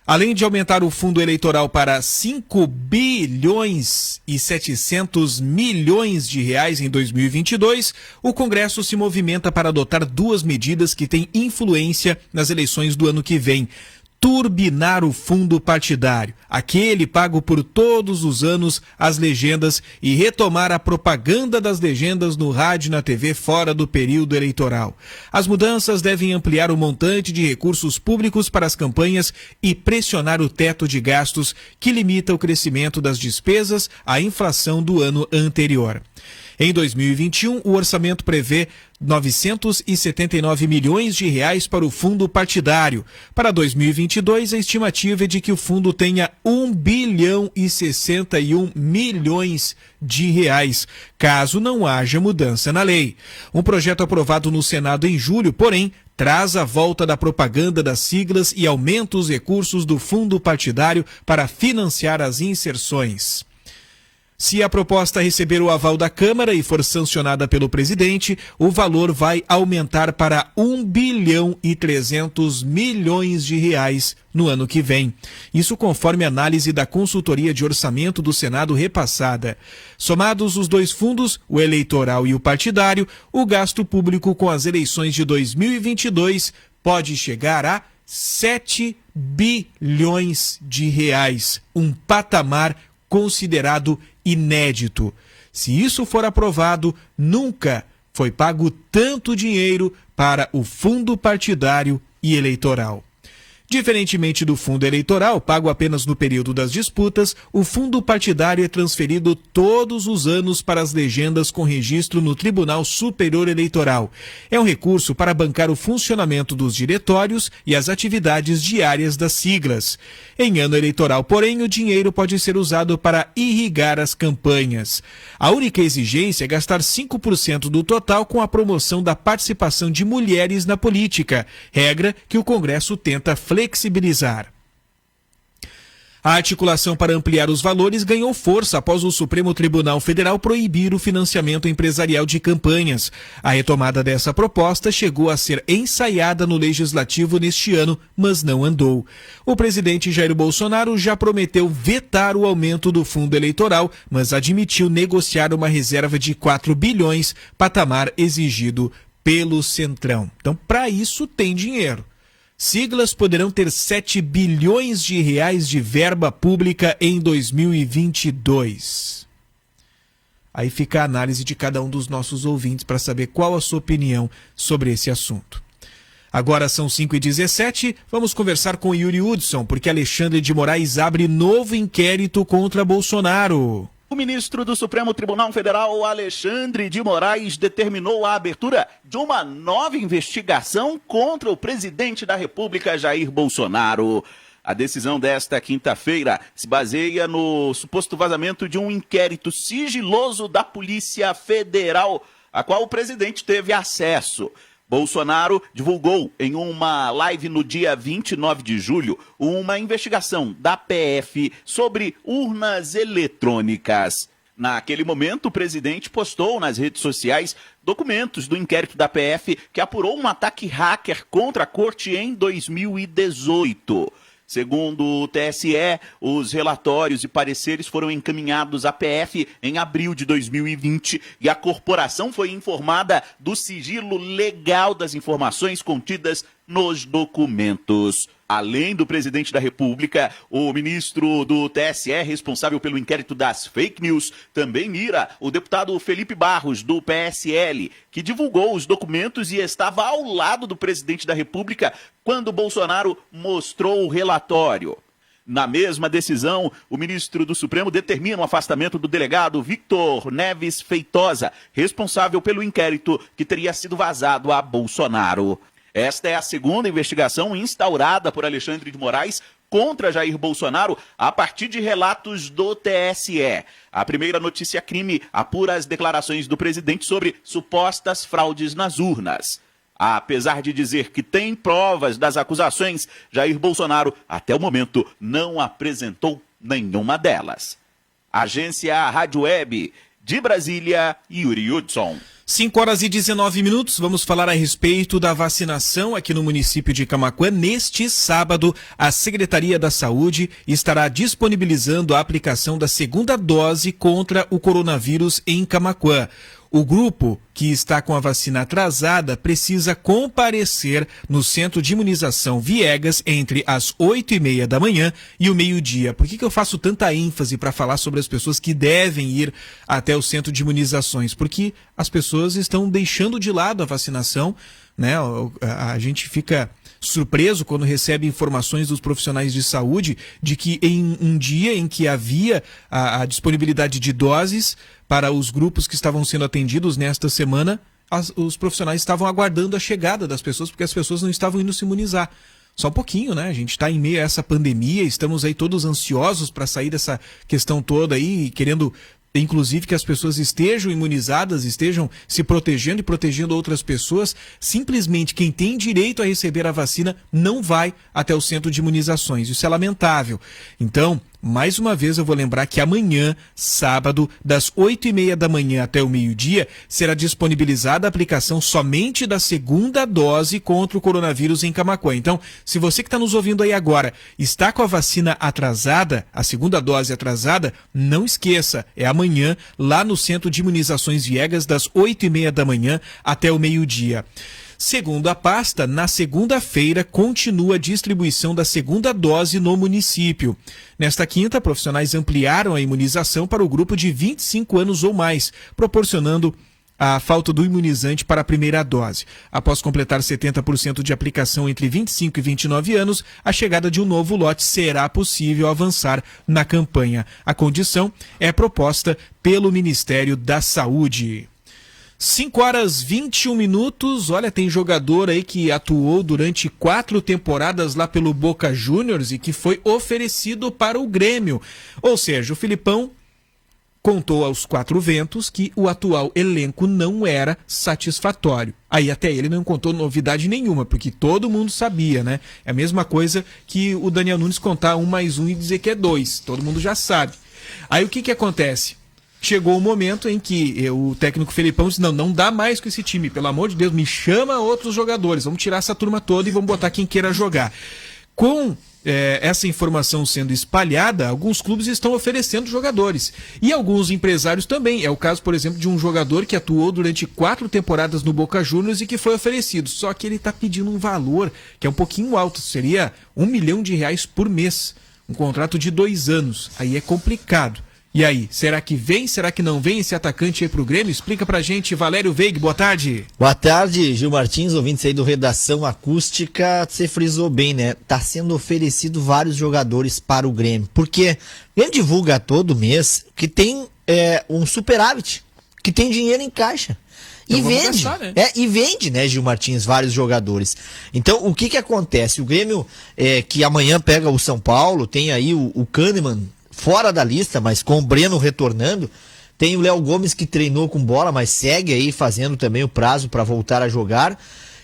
Além de aumentar o fundo eleitoral para 5 bilhões e 700 milhões de reais em 2022, o Congresso se movimenta para adotar 2 medidas que têm influência nas eleições do ano que vem. Turbinar o fundo partidário, aquele pago por todos os anos as legendas, e retomar a propaganda das legendas no rádio e na TV fora do período eleitoral. As mudanças devem ampliar o montante de recursos públicos para as campanhas e pressionar o teto de gastos, que limita o crescimento das despesas à inflação do ano anterior. Em 2021, o orçamento prevê 979 milhões de reais para o fundo partidário. Para 2022, a estimativa é de que o fundo tenha 1 bilhão e 61 milhões de reais, caso não haja mudança na lei. Um projeto aprovado no Senado em julho, porém, traz a volta da propaganda das siglas e aumenta os recursos do fundo partidário para financiar as inserções. Se a proposta receber o aval da Câmara e for sancionada pelo presidente, o valor vai aumentar para 1 bilhão e 300 milhões de reais no ano que vem. Isso conforme análise da consultoria de orçamento do Senado repassada. Somados os 2 fundos, o eleitoral e o partidário, o gasto público com as eleições de 2022 pode chegar a 7 bilhões de reais, um patamar considerado inédito. Se isso for aprovado, nunca foi pago tanto dinheiro para o fundo partidário e eleitoral. Diferentemente do fundo eleitoral, pago apenas no período das disputas, o fundo partidário é transferido todos os anos para as legendas com registro no Tribunal Superior Eleitoral. É um recurso para bancar o funcionamento dos diretórios e as atividades diárias das siglas. Em ano eleitoral, porém, o dinheiro pode ser usado para irrigar as campanhas. A única exigência é gastar 5% do total com a promoção da participação de mulheres na política, regra que o Congresso tenta flexibilizar. A articulação para ampliar os valores ganhou força após o Supremo Tribunal Federal proibir o financiamento empresarial de campanhas. A retomada dessa proposta chegou a ser ensaiada no Legislativo neste ano, mas não andou. O presidente Jair Bolsonaro já prometeu vetar o aumento do fundo eleitoral, mas admitiu negociar uma reserva de 4 bilhões, patamar exigido pelo Centrão. Então, para isso tem dinheiro. Siglas poderão ter 7 bilhões de reais de verba pública em 2022. Aí fica a análise de cada um dos nossos ouvintes para saber qual a sua opinião sobre esse assunto. Agora são 5h17, vamos conversar com Yuri Hudson, porque Alexandre de Moraes abre novo inquérito contra Bolsonaro. O ministro do Supremo Tribunal Federal, Alexandre de Moraes, determinou a abertura de uma nova investigação contra o presidente da República, Jair Bolsonaro. A decisão desta quinta-feira se baseia no suposto vazamento de um inquérito sigiloso da Polícia Federal, a qual o presidente teve acesso. Bolsonaro divulgou em uma live no dia 29 de julho uma investigação da PF sobre urnas eletrônicas. Naquele momento, o presidente postou nas redes sociais documentos do inquérito da PF que apurou um ataque hacker contra a corte em 2018. Segundo o TSE, os relatórios e pareceres foram encaminhados à PF em abril de 2020 e a corporação foi informada do sigilo legal das informações contidas nos documentos. Além do presidente da República, o ministro do TSE, responsável pelo inquérito das fake news, também mira o deputado Felipe Barros, do PSL, que divulgou os documentos e estava ao lado do presidente da República quando Bolsonaro mostrou o relatório. Na mesma decisão, o ministro do Supremo determina o afastamento do delegado Victor Neves Feitosa, responsável pelo inquérito que teria sido vazado a Bolsonaro. Esta é a segunda investigação instaurada por Alexandre de Moraes contra Jair Bolsonaro a partir de relatos do TSE. A primeira notícia crime apura as declarações do presidente sobre supostas fraudes nas urnas. Apesar de dizer que tem provas das acusações, Jair Bolsonaro, até o momento, não apresentou nenhuma delas. Agência Rádio Web, de Brasília, Yuri Hudson. 5 horas e 19 minutos, vamos falar a respeito da vacinação aqui no município de Camaquã. Neste sábado, a Secretaria da Saúde estará disponibilizando a aplicação da segunda dose contra o coronavírus em Camaquã. O grupo que está com a vacina atrasada precisa comparecer no Centro de Imunização Viegas entre as 8h30 da manhã e o meio-dia. Por que eu faço tanta ênfase para falar sobre as pessoas que devem ir até o Centro de Imunizações? Porque as pessoas estão deixando de lado a vacinação, né? A gente fica surpreso quando recebe informações dos profissionais de saúde de que em um dia em que havia a disponibilidade de doses para os grupos que estavam sendo atendidos nesta semana, os profissionais estavam aguardando a chegada das pessoas porque as pessoas não estavam indo se imunizar. Só um pouquinho, né? A gente está em meio a essa pandemia, estamos aí todos ansiosos para sair dessa questão toda aí, querendo inclusive que as pessoas estejam imunizadas, estejam se protegendo e protegendo outras pessoas. Simplesmente quem tem direito a receber a vacina não vai até o centro de imunizações. Isso é lamentável. Então, mais uma vez eu vou lembrar que amanhã, sábado, das 8h30 da manhã até o meio-dia, será disponibilizada a aplicação somente da segunda dose contra o coronavírus em Camaquã. Então, se você que está nos ouvindo aí agora está com a vacina atrasada, a segunda dose atrasada, não esqueça, é amanhã lá no Centro de Imunizações Viegas, das 8h30 da manhã até o meio-dia. Segundo a pasta, na segunda-feira continua a distribuição da segunda dose no município. Nesta quinta, profissionais ampliaram a imunização para o grupo de 25 anos ou mais, proporcionando a falta do imunizante para a primeira dose. Após completar 70% de aplicação entre 25 e 29 anos, a chegada de um novo lote será possível avançar na campanha. A condição é proposta pelo Ministério da Saúde. 5 horas 21 minutos, olha, tem jogador aí que atuou durante 4 temporadas lá pelo Boca Juniors e que foi oferecido para o Grêmio. Ou seja, o Filipão contou aos 4 ventos que o atual elenco não era satisfatório. Aí até ele não contou novidade nenhuma, porque todo mundo sabia, né? É a mesma coisa que o Daniel Nunes contar 1 mais 1 e dizer que é 2. Todo mundo já sabe. Aí o que acontece? Chegou o momento em que o técnico Felipão disse, não dá mais com esse time, pelo amor de Deus, me chama outros jogadores, vamos tirar essa turma toda e vamos botar quem queira jogar. Com essa informação sendo espalhada, alguns clubes estão oferecendo jogadores. E alguns empresários também. É o caso, por exemplo, de um jogador que atuou durante 4 temporadas no Boca Juniors e que foi oferecido. Só que ele está pedindo um valor que é um pouquinho alto, seria R$1 milhão por mês. Um contrato de 2 anos. Aí é complicado. E aí, será que vem, será que não vem esse atacante aí pro Grêmio? Explica pra gente, Valério Veig, boa tarde. Boa tarde, Gil Martins, ouvintes aí do Redação Acústica, você frisou bem, né? Tá sendo oferecido vários jogadores para o Grêmio, porque o Grêmio divulga todo mês que tem um superávit, que tem dinheiro em caixa. Então, e vende, gastar, né? E vende, né, Gil Martins, vários jogadores. Então, o que acontece? O Grêmio, que amanhã pega o São Paulo, tem aí o Kahneman, fora da lista, mas com o Breno retornando. Tem o Léo Gomes que treinou com bola, mas segue aí fazendo também o prazo para voltar a jogar.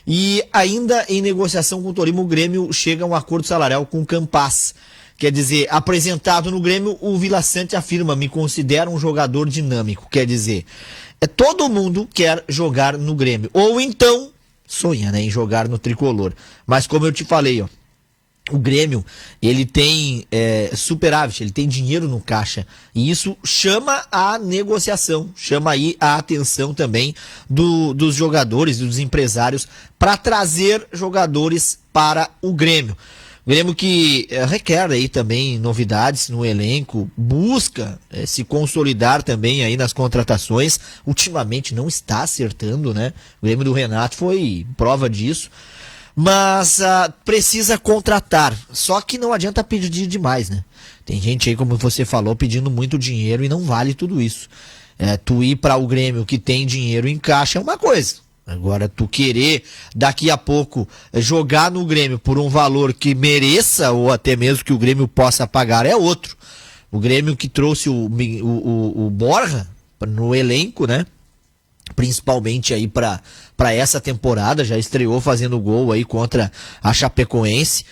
E ainda em negociação com o Tolima, o Grêmio chega a um acordo salarial com o Campas. Quer dizer, apresentado no Grêmio, o Vila Sante afirma, me considera um jogador dinâmico. Quer dizer, todo mundo quer jogar no Grêmio. Ou então, sonha, né, em jogar no Tricolor. Mas como eu te falei, o Grêmio, ele tem superávit, ele tem dinheiro no caixa, e isso chama a negociação, chama aí a atenção também dos jogadores, dos empresários, para trazer jogadores para o Grêmio. O Grêmio que requer aí também novidades no elenco, busca se consolidar também aí nas contratações, ultimamente não está acertando, né? O Grêmio do Renato foi prova disso. Mas precisa contratar, só que não adianta pedir demais, né? Tem gente aí, como você falou, pedindo muito dinheiro e não vale tudo isso. Tu ir para o Grêmio que tem dinheiro em caixa é uma coisa. Agora, tu querer daqui a pouco jogar no Grêmio por um valor que mereça ou até mesmo que o Grêmio possa pagar é outro. O Grêmio que trouxe o Borja no elenco, né? Principalmente aí para essa temporada, já estreou fazendo gol aí contra a Chapecoense,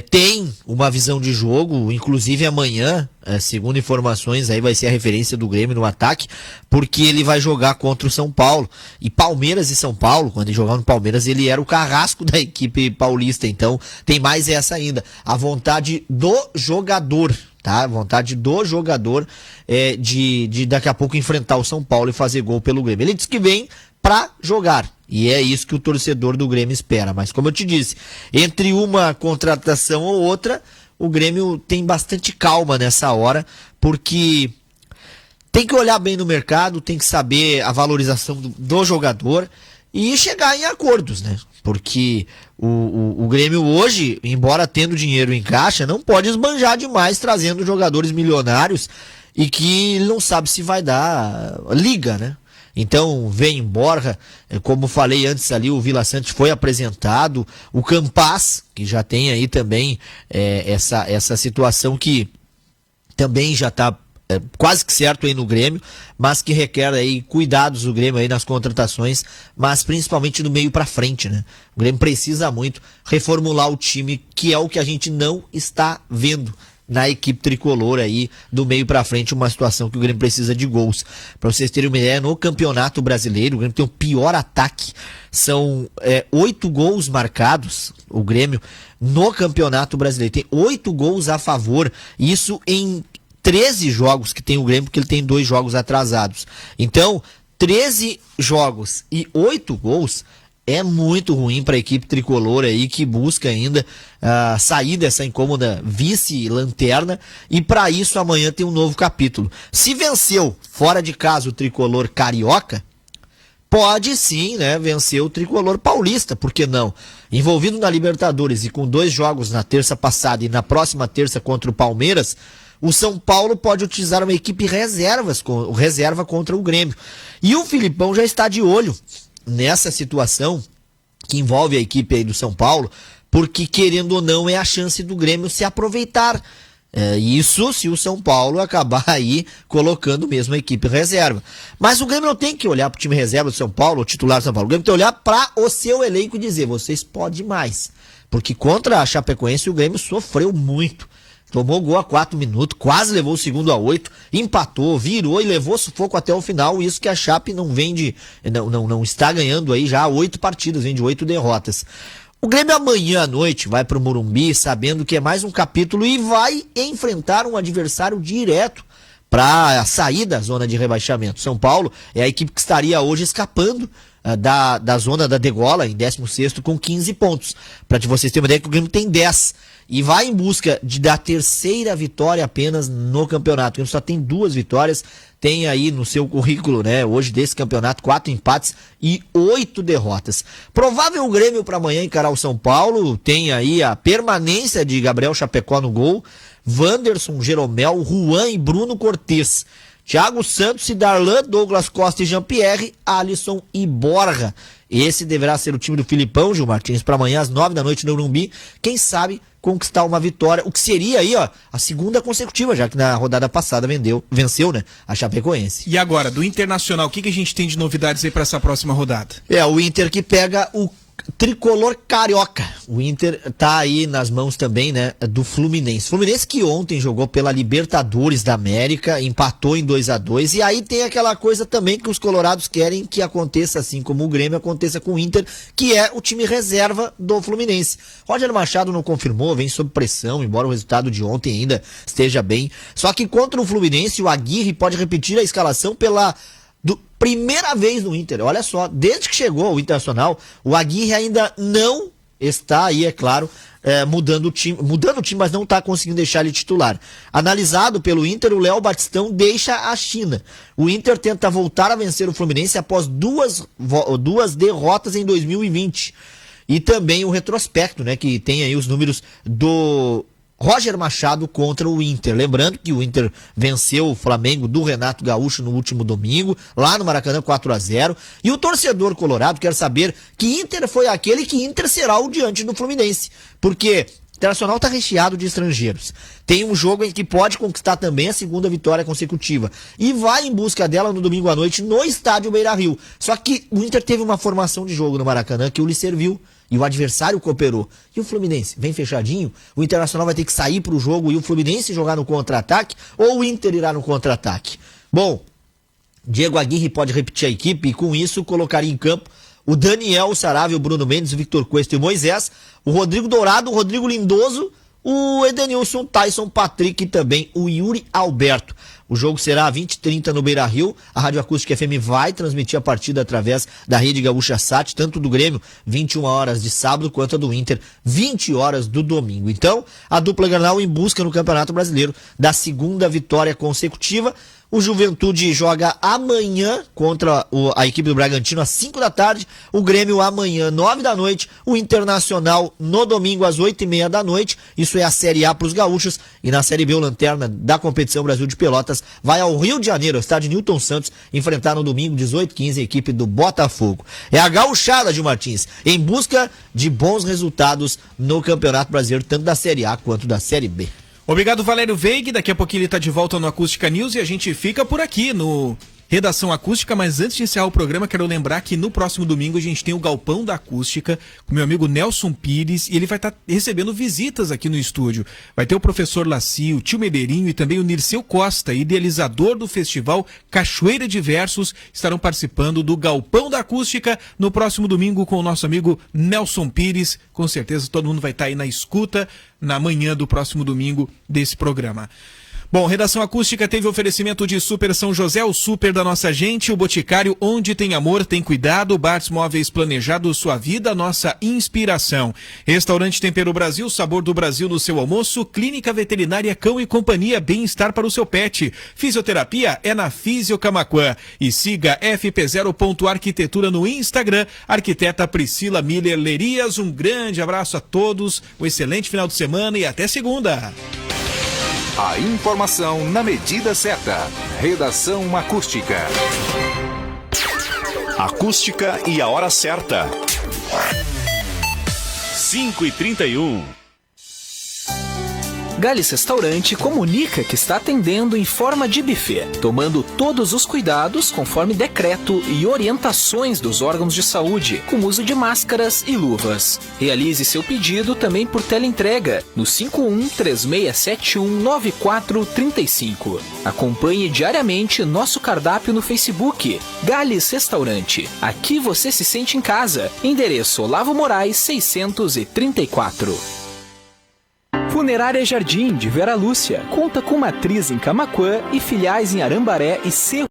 tem uma visão de jogo, inclusive amanhã, segundo informações, aí vai ser a referência do Grêmio no ataque, porque ele vai jogar contra o São Paulo, e Palmeiras e São Paulo, quando ele jogava no Palmeiras, ele era o carrasco da equipe paulista, então tem mais essa ainda, a vontade do jogador, tá? A vontade do jogador de daqui a pouco enfrentar o São Paulo e fazer gol pelo Grêmio. Ele diz que vem pra jogar, e é isso que o torcedor do Grêmio espera, mas como eu te disse, entre uma contratação ou outra, o Grêmio tem bastante calma nessa hora, porque tem que olhar bem no mercado, tem que saber a valorização do jogador e chegar em acordos, né? Porque o Grêmio hoje, embora tendo dinheiro em caixa, não pode esbanjar demais trazendo jogadores milionários e que não sabe se vai dar liga, né? Então vem Borja, como falei antes ali, o Vila Sante foi apresentado, o Campas, que já tem aí também essa situação que também já está quase que certo aí no Grêmio, mas que requer aí cuidados do Grêmio aí nas contratações, mas principalmente do meio para frente, né? O Grêmio precisa muito reformular o time, que é o que a gente não está vendo na equipe tricolor aí, do meio pra frente, uma situação que o Grêmio precisa de gols. Pra vocês terem uma ideia, no Campeonato Brasileiro, o Grêmio tem o pior ataque, são 8 gols marcados, o Grêmio, no Campeonato Brasileiro, tem 8 gols a favor, isso em 13 jogos que tem o Grêmio, porque ele tem 2 jogos atrasados. Então, 13 jogos e 8 gols é muito ruim para a equipe tricolor aí, que busca ainda sair dessa incômoda vice-lanterna, e para isso amanhã tem um novo capítulo. Se venceu fora de casa o tricolor carioca, pode sim, né, vencer o tricolor paulista, por que não? Envolvido na Libertadores e com 2 jogos na terça passada e na próxima terça contra o Palmeiras, o São Paulo pode utilizar uma equipe reserva contra o Grêmio. E o Filipão já está de olho nessa situação que envolve a equipe aí do São Paulo, porque querendo ou não é a chance do Grêmio se aproveitar. Isso se o São Paulo acabar aí colocando mesmo a equipe reserva. Mas o Grêmio não tem que olhar para o time reserva do São Paulo, o titular do São Paulo. O Grêmio tem que olhar para o seu elenco e dizer, vocês podem mais. Porque contra a Chapecoense o Grêmio sofreu muito. Tomou gol a 4 minutos, quase levou o segundo a 8, empatou, virou e levou sufoco até o final. Isso que a Chape não está ganhando aí já 8 partidas, vem de 8 derrotas. O Grêmio amanhã à noite vai para o Morumbi sabendo que é mais um capítulo e vai enfrentar um adversário direto para sair da zona de rebaixamento. São Paulo é a equipe que estaria hoje escapando da zona da degola, em 16º, com 15 pontos. Para vocês terem uma ideia que o Grêmio tem 10 e vai em busca da terceira vitória apenas no campeonato. O Grêmio só tem 2 vitórias, tem aí no seu currículo, né, hoje desse campeonato, 4 empates e 8 derrotas. Provável o Grêmio para amanhã encarar o São Paulo, tem aí a permanência de Gabriel Chapecó no gol, Wanderson, Jeromel, Juan e Bruno Cortez. Thiago Santos e Darlan, Douglas Costa e Jean-Pierre, Alisson e Borja. Esse deverá ser o time do Filipão, Gil Martins, para amanhã às 9 da noite no Morumbi. Quem sabe conquistar uma vitória, o que seria aí, ó, a segunda consecutiva, já que na rodada passada venceu, né, a Chapecoense. E agora, do Internacional, o que a gente tem de novidades aí para essa próxima rodada? O Inter que pega o tricolor carioca. O Inter tá aí nas mãos também, né, do Fluminense. Fluminense que ontem jogou pela Libertadores da América, empatou em 2-2, e aí tem aquela coisa também que os colorados querem que aconteça, assim como o Grêmio, aconteça com o Inter, que é o time reserva do Fluminense. Roger Machado não confirmou, vem sob pressão, embora o resultado de ontem ainda esteja bem. Só que contra o Fluminense, o Aguirre pode repetir a escalação pela primeira vez no Inter. Olha só, desde que chegou o Internacional, o Aguirre ainda não está aí, é claro, mudando o time, mas não está conseguindo deixar ele titular. Analisado pelo Inter, o Léo Batistão deixa a China. O Inter tenta voltar a vencer o Fluminense após duas derrotas em 2020. E também o retrospecto, né, que tem aí os números do Roger Machado contra o Inter. Lembrando que o Inter venceu o Flamengo do Renato Gaúcho no último domingo, lá no Maracanã 4-0. E o torcedor colorado quer saber que Inter foi aquele, que Inter será o diante do Fluminense. Porque o Internacional está recheado de estrangeiros. Tem um jogo em que pode conquistar também a segunda vitória consecutiva. E vai em busca dela no domingo à noite no estádio Beira-Rio. Só que o Inter teve uma formação de jogo no Maracanã que lhe serviu. E o adversário cooperou. E o Fluminense vem fechadinho? O Internacional vai ter que sair para o jogo e o Fluminense jogar no contra-ataque? Ou o Inter irá no contra-ataque? Bom, Diego Aguirre pode repetir a equipe e com isso colocaria em campo o Daniel Saravia, o Bruno Mendes, o Victor Cuesta e o Moisés, o Rodrigo Dourado, o Rodrigo Lindoso, o Edenilson, Tyson, Patrick e também o Yuri Alberto. O jogo será às 20h30 no Beira-Rio. A Rádio Acústica FM vai transmitir a partida através da Rede Gaúcha Sat, tanto do Grêmio, 21 horas de sábado, quanto a do Inter, 20 horas do domingo. Então, a dupla Granal em busca no Campeonato Brasileiro da segunda vitória consecutiva. O Juventude joga amanhã contra a equipe do Bragantino às 5 da tarde. O Grêmio amanhã, 9 da noite. O Internacional no domingo às 8h30 da noite. Isso é a Série A para os gaúchos. E na Série B, o lanterna da competição Brasil de Pelotas vai ao Rio de Janeiro, ao estádio Newton Santos, enfrentar no domingo, 18h15, a equipe do Botafogo. É a gauchada, Gil Martins, em busca de bons resultados no Campeonato Brasileiro, tanto da Série A quanto da Série B. Obrigado, Valério Veig. Daqui a pouquinho ele está de volta no Acústica News e a gente fica por aqui no Redação Acústica, mas antes de encerrar o programa, quero lembrar que no próximo domingo a gente tem o Galpão da Acústica com meu amigo Nelson Pires e ele vai estar recebendo visitas aqui no estúdio. Vai ter o professor Laci, o tio Medeirinho e também o Nirceu Costa, idealizador do festival Cachoeira de Versos, estarão participando do Galpão da Acústica no próximo domingo com o nosso amigo Nelson Pires. Com certeza todo mundo vai estar aí na escuta na manhã do próximo domingo desse programa. Bom, Redação Acústica teve oferecimento de Super São José, o super da nossa gente, o Boticário, onde tem amor, tem cuidado, Bartz Móveis Planejado, sua vida, nossa inspiração. Restaurante Tempero Brasil, sabor do Brasil no seu almoço, Clínica Veterinária Cão e Companhia, bem-estar para o seu pet. Fisioterapia é na Físio Camaquã. E siga FP0.arquitetura no Instagram, arquiteta Priscila Miller Lerias. Um grande abraço a todos, um excelente final de semana e até segunda. A informação na medida certa. Redação Acústica. Acústica e a hora certa. 5h31. Galles Restaurante comunica que está atendendo em forma de buffet, tomando todos os cuidados conforme decreto e orientações dos órgãos de saúde, com uso de máscaras e luvas. Realize seu pedido também por teleentrega no 5136719435. Acompanhe diariamente nosso cardápio no Facebook, Galles Restaurante. Aqui você se sente em casa. Endereço Olavo Moraes 634. Funerária Jardim de Vera Lúcia conta com matriz em Camaquã e filiais em Arambaré e Cerro